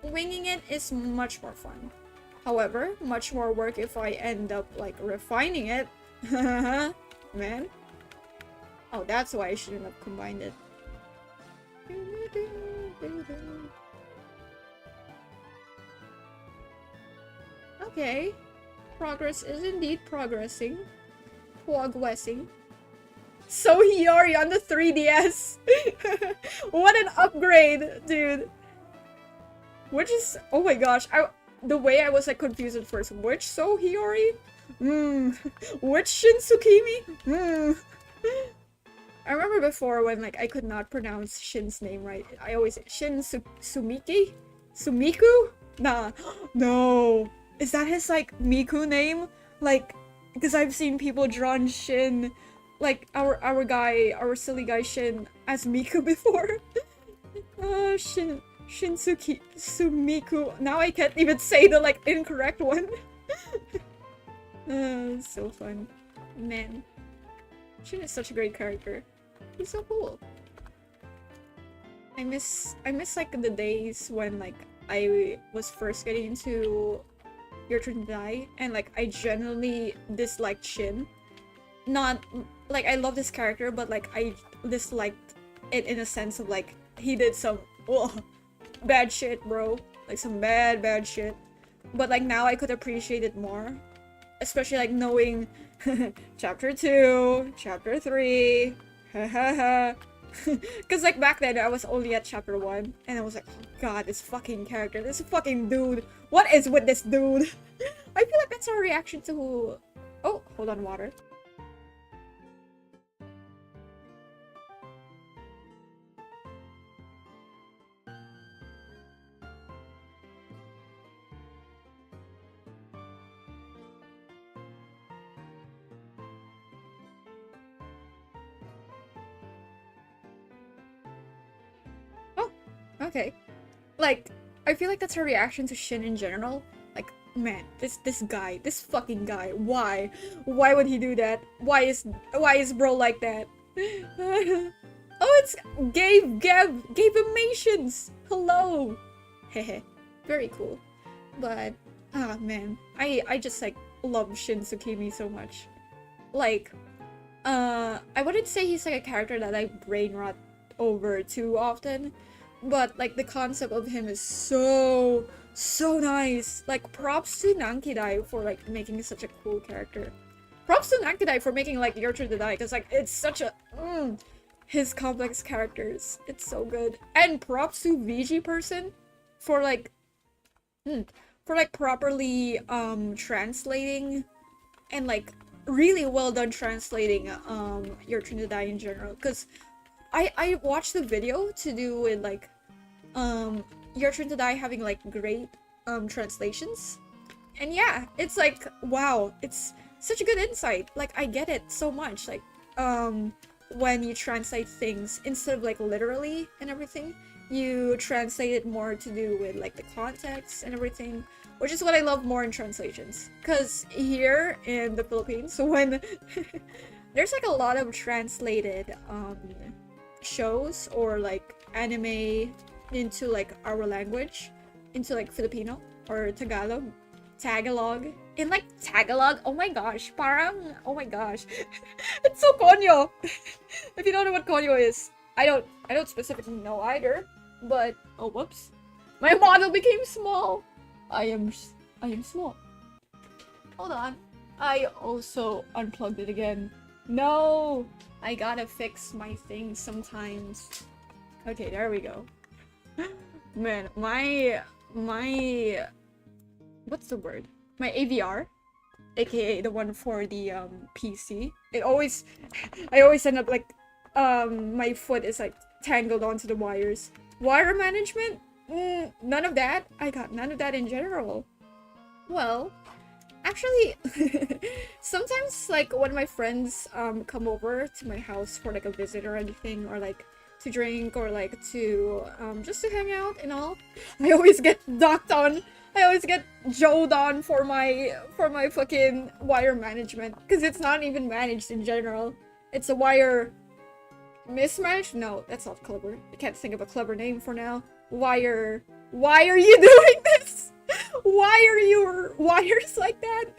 Winging it is much more fun. However, much more work if I end up like refining it. Man. Oh, that's why I shouldn't have combined it. Okay. Progress is indeed progressing. Progressing. So Hiyori on the 3DS! What an upgrade, dude! Which is... oh my gosh, the way I was like confused at first. Which So Hiyori? Which Shinsukimi? I remember before when like I could not pronounce Shin's name right. I always say Sumiki? Sumiku? Nah. No. Is that his like Miku name? Like, because I've seen people drawn Shin, like our silly guy Shin as Miku before. Shinsuki Sumiku. Now I can't even say the like incorrect one. So fun. Man. Shin is such a great character. He's so cool. I miss like the days when like I was first getting into Your Turn to Die and like I genuinely disliked Shin. Not like I love this character, but like I disliked it in a sense of like he did some bad shit, bro. Like some bad shit. But like now I could appreciate it more. Especially like knowing chapter 2, chapter 3, hahaha. Because like back then I was only at chapter 1 and I was like, oh god, this fucking character, this fucking dude. What is with this dude? I feel like that's our reaction to... Oh, hold on, water. Okay. Like, I feel like that's her reaction to Shin in general. Like, man, this guy, this fucking guy, why? Why would he do that? Why is bro like that? Oh, it's Gabe Amations! Hello! Hehe. Very cool. But, ah, man. I just, like, love Shin Tsukimi so much. Like, I wouldn't say he's, like, a character that I brain rot over too often. But like the concept of him is so nice. Like props to Nankidai for like making such a cool character. Props to Nankidai for making like Your Turn to Die because like it's such a his complex characters. It's so good. And props to VG person for like properly translating and like really well done translating Your Turn to Die in general because I watched the video to do with like Your Turn to Die having like great translations. And yeah, it's like wow, it's such a good insight. Like I get it so much. Like when you translate things instead of like literally and everything, you translate it more to do with like the context and everything, which is what I love more in translations. Cause here in the Philippines, when there's like a lot of translated shows or like anime into like our language, into like Filipino or Tagalog. In like Tagalog, oh my gosh, parang, oh my gosh. It's so konyo. If you don't know what konyo is, I don't specifically know either, but oh whoops. My model became small. I am small. Hold on. I also unplugged it again. No! I gotta fix my things sometimes. Okay, there we go. Man, my what's the word? My AVR, aka the one for the PC. I always end up like my foot is like tangled onto the wires. Wire management? None of that. I got none of that in general. Well, actually, sometimes like when my friends come over to my house for like a visit or anything, or like to drink or like to just to hang out and all, I always get docked on. I always get joled on for my fucking wire management because it's not even managed in general. It's a wire mismatch. No, that's not clever. I can't think of a clever name for now. Wire. Why are you doing this? Why are your wires like that?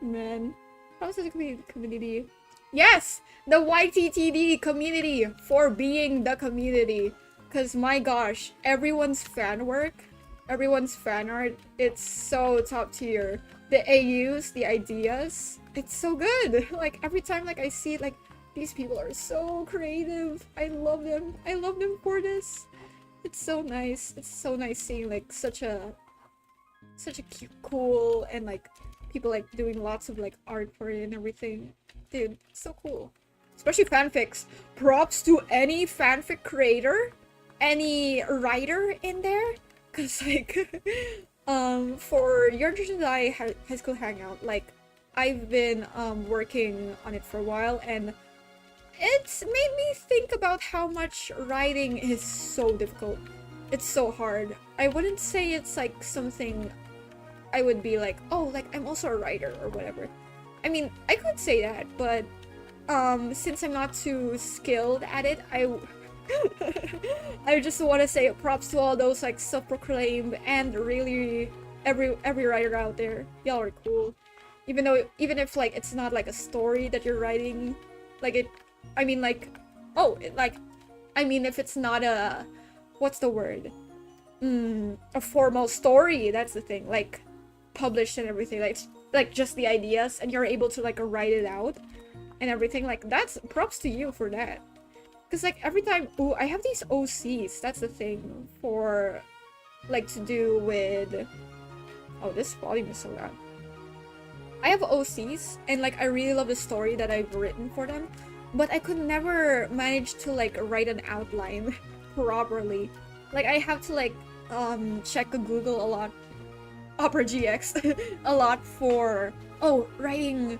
Man. How's the community? Yes! The YTTD community for being the community. Because my gosh, everyone's fan work, everyone's fan art, it's so top tier. The AUs, the ideas, it's so good. Like every time like I see it, like these people are so creative. I love them. I love them for this. It's so nice. It's so nice seeing like such a cute, cool, and like people like doing lots of like art for it and everything. Dude, it's so cool. Especially fanfics. Props to any fanfic creator, any writer in there, cause like for Your Turn to Die High School Hangout, like I've been working on it for a while, and it's made me think about how much writing is so difficult. It's so hard. I wouldn't say it's like something I would be like, oh, like I'm also a writer or whatever. I mean, I could say that, but since I'm not too skilled at it, I just want to say props to all those like self-proclaimed and really every writer out there. Y'all are cool. Even if like it's not like a story that you're writing, like it, I mean like, oh, I mean if it's not a, what's the word? A formal story, that's the thing, like published and everything, like just the ideas and you're able to like write it out and everything, like that's props to you for that. Because like every time, ooh, I have these OCs, that's the thing, for like to do with, oh, this volume is so loud. I have OCs and like I really love the story that I've written for them, but I could never manage to like write an outline properly. Like I have to like check Google a lot, Opera GX a lot for, oh, writing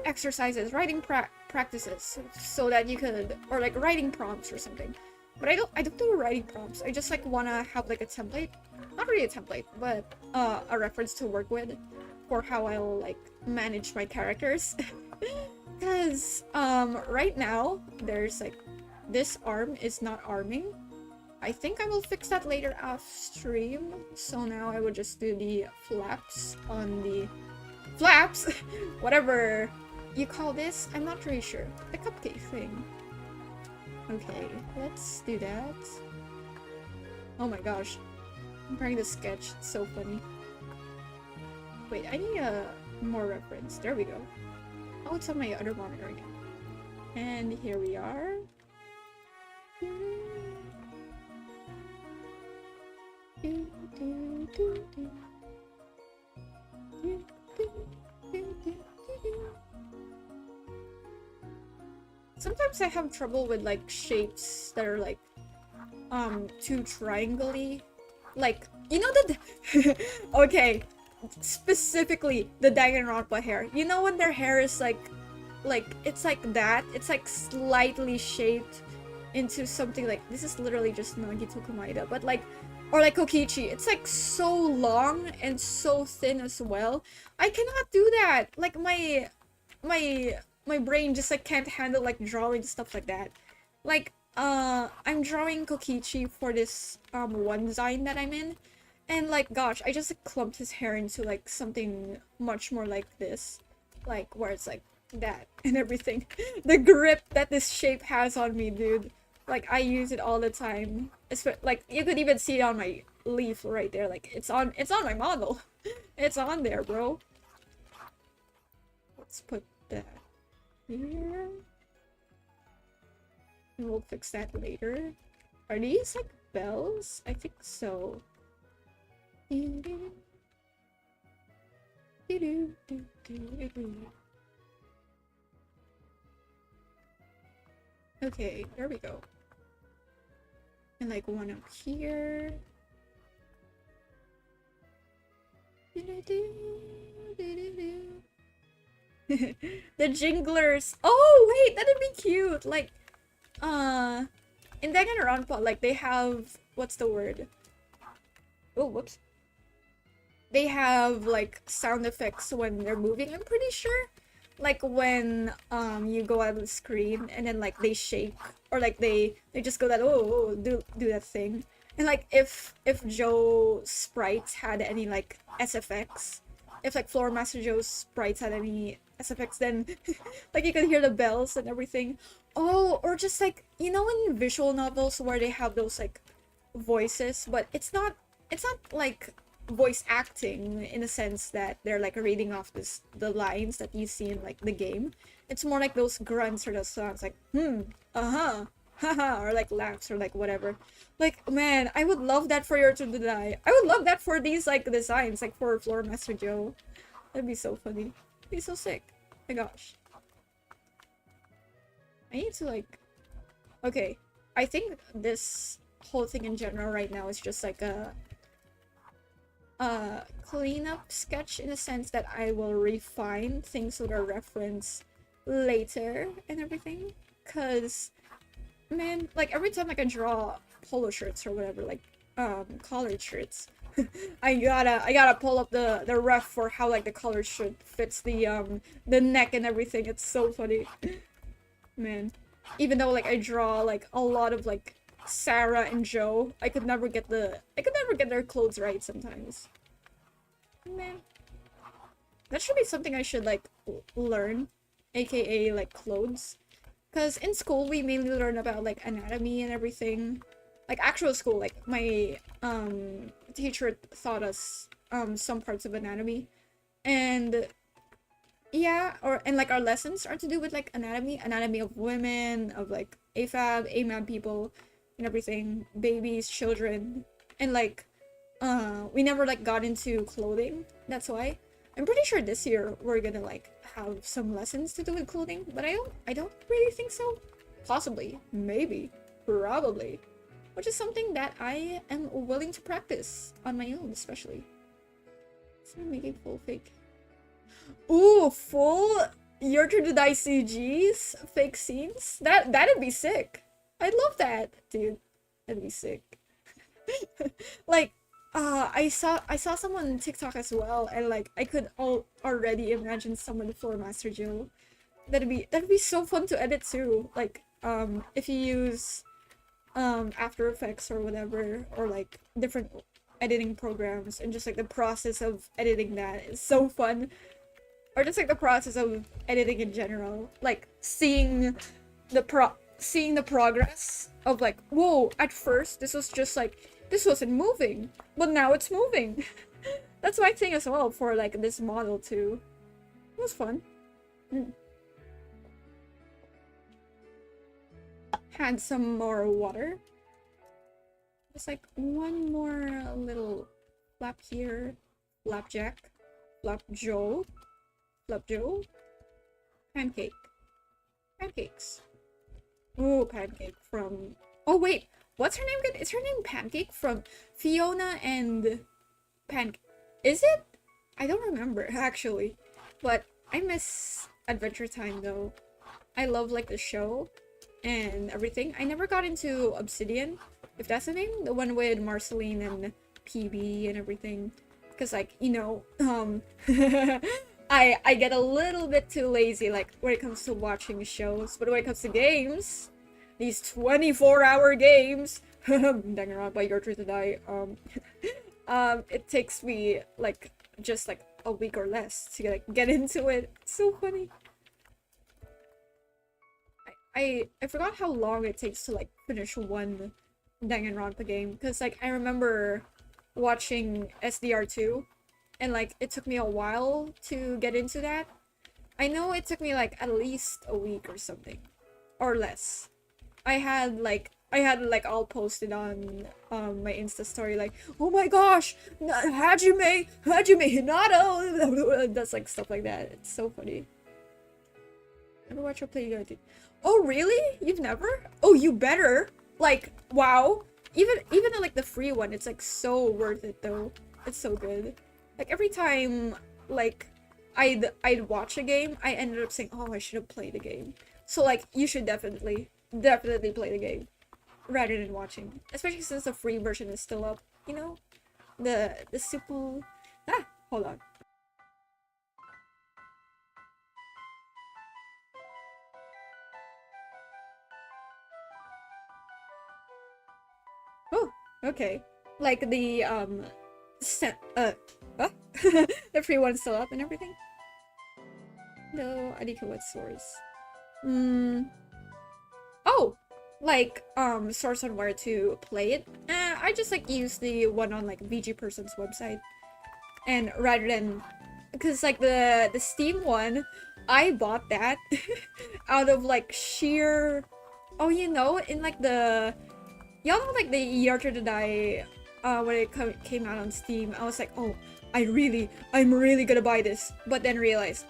exercises, writing practices, so that you could, or like writing prompts or something. But I don't do writing prompts. I just like wanna have like a template, not really a template, but a reference to work with for how I'll like manage my characters. Because right now there's like this arm is not arming. I think I will fix that later off stream. So now I would just do the flaps on the flaps, whatever you call this. I'm not really sure. The cupcake thing. Okay, let's do that. Oh my gosh, I'm trying to sketch. It's so funny. Wait, I need a more reference. There we go. Oh, it's on my other monitor again. And here we are. Sometimes I have trouble with like shapes that are like too triangle-y. Like, you know the okay, specifically the Danganronpa hair. You know when their hair is like it's like that. It's like slightly shaped into something like, this is literally just Nagito Komaeda, but like, or like Kokichi, it's like so long and so thin as well. I cannot do that. Like my brain just like can't handle like drawing stuff like that. Like I'm drawing Kokichi for this one design that I'm in, and like gosh, I just like, clumped his hair into like something much more like this, like where it's like that and everything. The grip that this shape has on me, dude. Like I use it all the time. It's like you could even see it on my leaf right there. Like it's on my model. It's on there, bro. Let's put that here. And we'll fix that later. Are these like bells? I think so. Okay, there we go. And like one up here. The jinglers. Oh wait, that'd be cute. Like in Danganronpa, like they have, what's the word? Oh, whoops. They have like sound effects when they're moving, I'm pretty sure. Like when you go out of the screen and then like they shake, or like they just go that, oh, do that thing. And like if Joe sprites had any like SFX, if like Floor Master Joe's sprites had any SFX, then like you could hear the bells and everything. Oh, or just like, you know, in visual novels where they have those like voices, but it's not like voice acting in a sense that they're like reading off the lines that you see in like the game. It's more like those grunts or those sounds like uh-huh, haha, or like laughs or like whatever. Like, man, I would love that for your to die. I would love that for these like designs, like for Floor Master Joe. That'd be so funny. It'd be so sick. Oh my gosh. I need to like, okay, I think this whole thing in general right now is just like a cleanup sketch, in a sense that I will refine things with a reference later and everything. Cause man, like every time like I draw polo shirts or whatever, like collared shirts, I gotta pull up the ref for how like the color should fits the neck and everything. It's so funny. Man. Even though like I draw like a lot of like Sarah and Joe, I could never get their clothes right sometimes. Man. That should be something I should like learn, aka like clothes. Cause in school we mainly learn about like anatomy and everything. Like actual school, like my teacher taught us some parts of anatomy. And yeah, and like our lessons are to do with like anatomy of women, of like AMAB people and everything, babies, children, and like we never like got into clothing. That's why I'm pretty sure this year we're gonna like have some lessons to do with clothing, but I don't really think so. Possibly, maybe, probably, which is something that I am willing to practice on my own, especially. So make a full fake. Ooh, full YTTD CGs, fake scenes. That'd be sick. I'd love that, dude. That'd be sick. Like, I saw someone on TikTok as well, and like I could already imagine someone for Master Joe. That'd be so fun to edit too. Like, if you use After Effects or whatever, or like different editing programs, and just like the process of editing that is so fun. Or just like the process of editing in general, like seeing the progress of like, whoa, at first this was just like, this wasn't moving, but now it's moving. That's my thing as well for like this model too. It was fun. Had some more water. Just like one more little flap here. Flapjack. Flap Joe. Flap Joe. Pancake. Pancakes. Ooh, Pancake from... Oh wait, what's her name again? Is her name Pancake from Fiona and Is it? I don't remember actually. But I miss Adventure Time though. I love like the show and everything. I never got into Obsidian, if that's the name, the one with Marceline and PB and everything. Because like, you know, I get a little bit too lazy like when it comes to watching shows, but when it comes to games, these 24-hour games, Danganronpa by YTTD, it takes me like just like a week or less to like get into it. It's so funny. I forgot how long it takes to like finish one Danganronpa game, because like I remember watching SDR2 and like it took me a while to get into that. I know it took me like at least a week or something or less. I had like all posted on my Insta story like, oh my gosh, Hajime Hinata. That's like stuff like that. It's so funny. Never watch or play YTTD. Oh really? You've never? Oh, you better. Like, wow. Even like the free one, it's like so worth it though. It's so good. Like every time like I'd watch a game, I ended up saying, oh, I should have played the game. So like you should definitely play the game rather than watching. Especially since the free version is still up, you know? The super hold on. Oh, okay. Like the the free one's still up and everything. No, I think what source. Oh, like source on where to play it. I just like use the one on like VG Person's website, and rather than, because like the Steam one, I bought that out of like sheer, oh, you know, in like the, y'all know like the YTTD when it came out on Steam, I was like, oh, I'm really gonna buy this, but then realized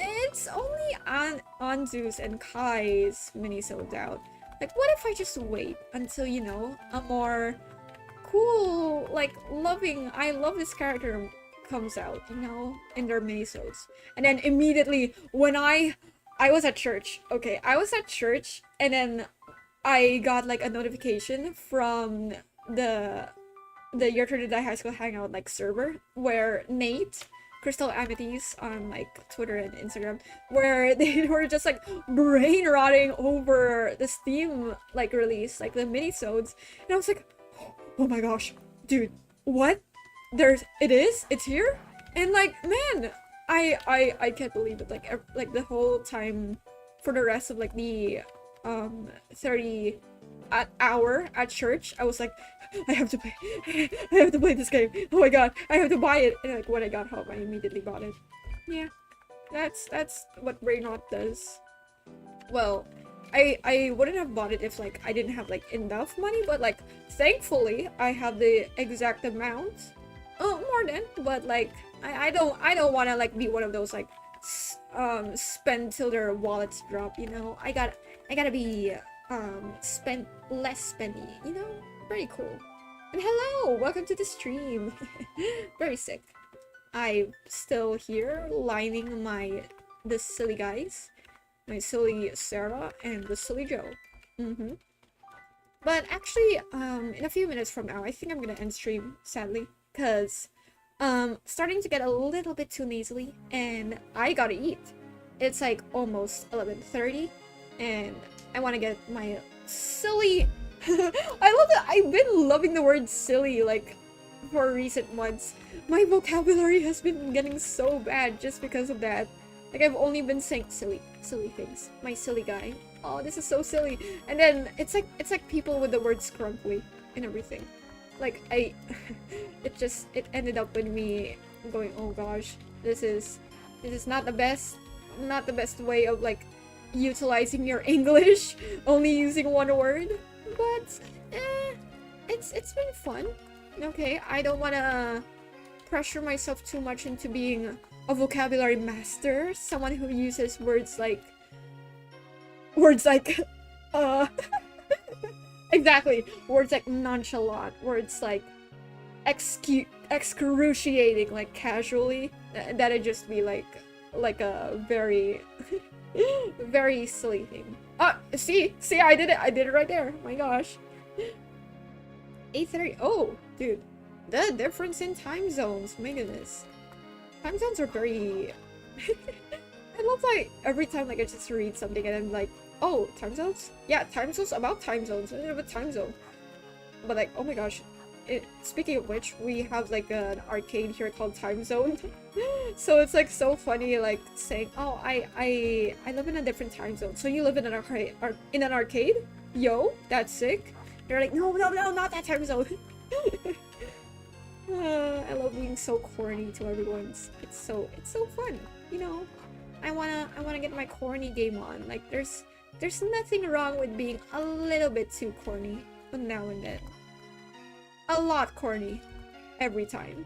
it's only on Anzu's and Kai's mini sold out. Like, what if I just wait until, you know, a more cool, like I love this character comes out, you know, in their minisodes. And then immediately when I was at church, okay, I was at church, and then I got like a notification from the the YTTD High School Hangout like server where Nate, Crystal Amethyst on like Twitter and Instagram, where they were just like brain rotting over the Steam like release, like the minisodes, and I was like, oh my gosh, dude, what? It's here, and like, man, I can't believe it. Like the whole time for the rest of like the 30 hour at church, I was like, I have to play this game. Oh my god, I have to buy it. And like when I got home, I immediately bought it. Yeah, that's what brain rot does. Well, I wouldn't have bought it if like I didn't have like enough money, but like thankfully I have the exact amount. Oh, more than, but like I don't want to like be one of those like spend till their wallets drop, you know. I gotta be spend less spendy, you know. Very cool. And hello, welcome to the stream. Very sick. I'm still here lining the silly guys, my silly Sarah and the silly Joe. But actually, in a few minutes from now, I think I'm gonna end stream, sadly, because starting to get a little bit too nasally, and I gotta eat. It's like almost 11:30, and I want to get my silly. I love that. I've been loving the word silly like for recent months. My vocabulary has been getting so bad just because of that. Like I've only been saying silly things. My silly guy. Oh, this is so silly. And then it's like people with the word scrumply and everything. Like it ended up with me going, oh gosh, this is not the best way of like utilizing your English, only using one word. But it's been fun. Okay, I don't wanna pressure myself too much into being a vocabulary master, someone who uses words like exactly, words like nonchalant, words like excruciating, like casually. That'd just be like a very very silly thing. See, I did it right there. My gosh. 8:30. Oh, dude, the difference in time zones. My goodness, time zones are very. I love like every time like I just read something and I'm like, oh, time zones? Yeah, time zones about time zones. I don't have a time zone. But like, oh my gosh. Speaking of which, we have like an arcade here called Time Zone. So it's like so funny like saying, oh, I live in a different time zone. So you live in an arcade? Yo, that's sick. They're like, no, not that time zone. I love being so corny to everyone. It's so fun, you know. I wanna get my corny game on. Like there's nothing wrong with being a little bit too corny now and then. A lot corny every time.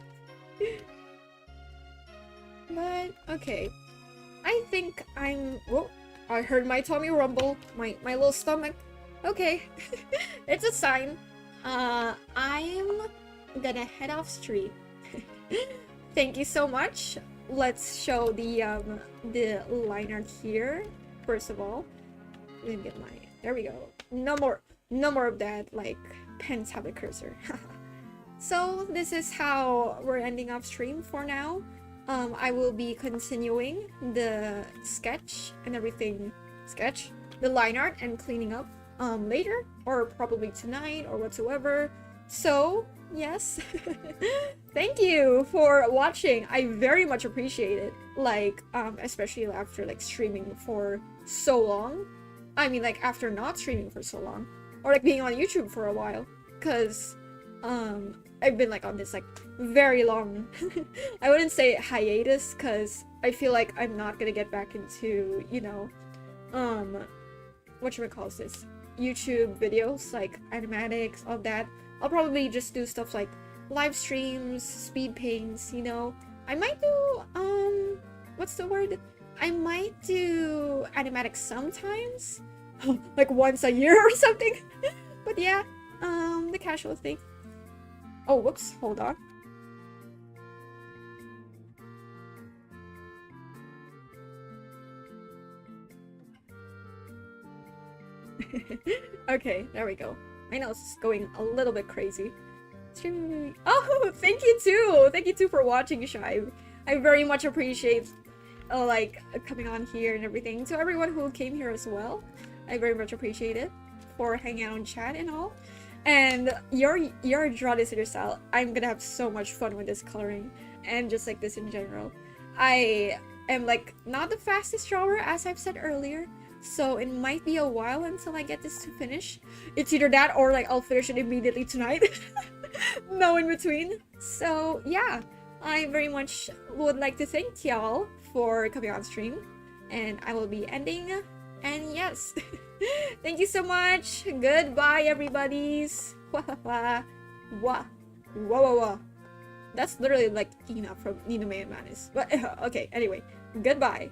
But okay, I think whoa, I heard my tummy rumble, my little stomach. Okay. It's a sign. I'm gonna head off stream. Thank you so much. Let's show the line art here. First of all, let me get there we go. No more of that like pens have a cursor. So this is how we're ending off stream for now. I will be continuing the sketch and everything, the line art and cleaning up later, or probably tonight or whatsoever. So yes. Thank you for watching. I very much appreciate it, like especially after like streaming for so long. I mean, like after not streaming for so long, or like being on YouTube for a while, because I've been like on this like very long I wouldn't say hiatus, because I feel like I'm not gonna get back into, you know, whatchamacallit this, YouTube videos, like animatics, all that. I'll probably just do stuff like live streams, speed paints, you know. I might do what's the word? I might do animatics sometimes. Like once a year or something. But yeah, the casual thing. Oh, whoops, hold on. Okay, there we go. My nose is going a little bit crazy. Oh, thank you too. Thank you too for watching, Shive. I very much appreciate like coming on here and everything. To everyone who came here as well, I very much appreciate it for hanging out on chat and all. And your draw this in your style. I'm gonna have so much fun with this coloring and just like this in general. I am like not the fastest drawer, as I've said earlier, so it might be a while until I get this to finish. It's either that or like I'll finish it immediately tonight. No in between. So yeah, I very much would like to thank y'all for coming on stream, and I will be ending. And yes, thank you so much. Goodbye, everybody's. Wah wah wah wah wah wah. That's literally like Ina from Nina May and Manis. But okay, anyway, goodbye.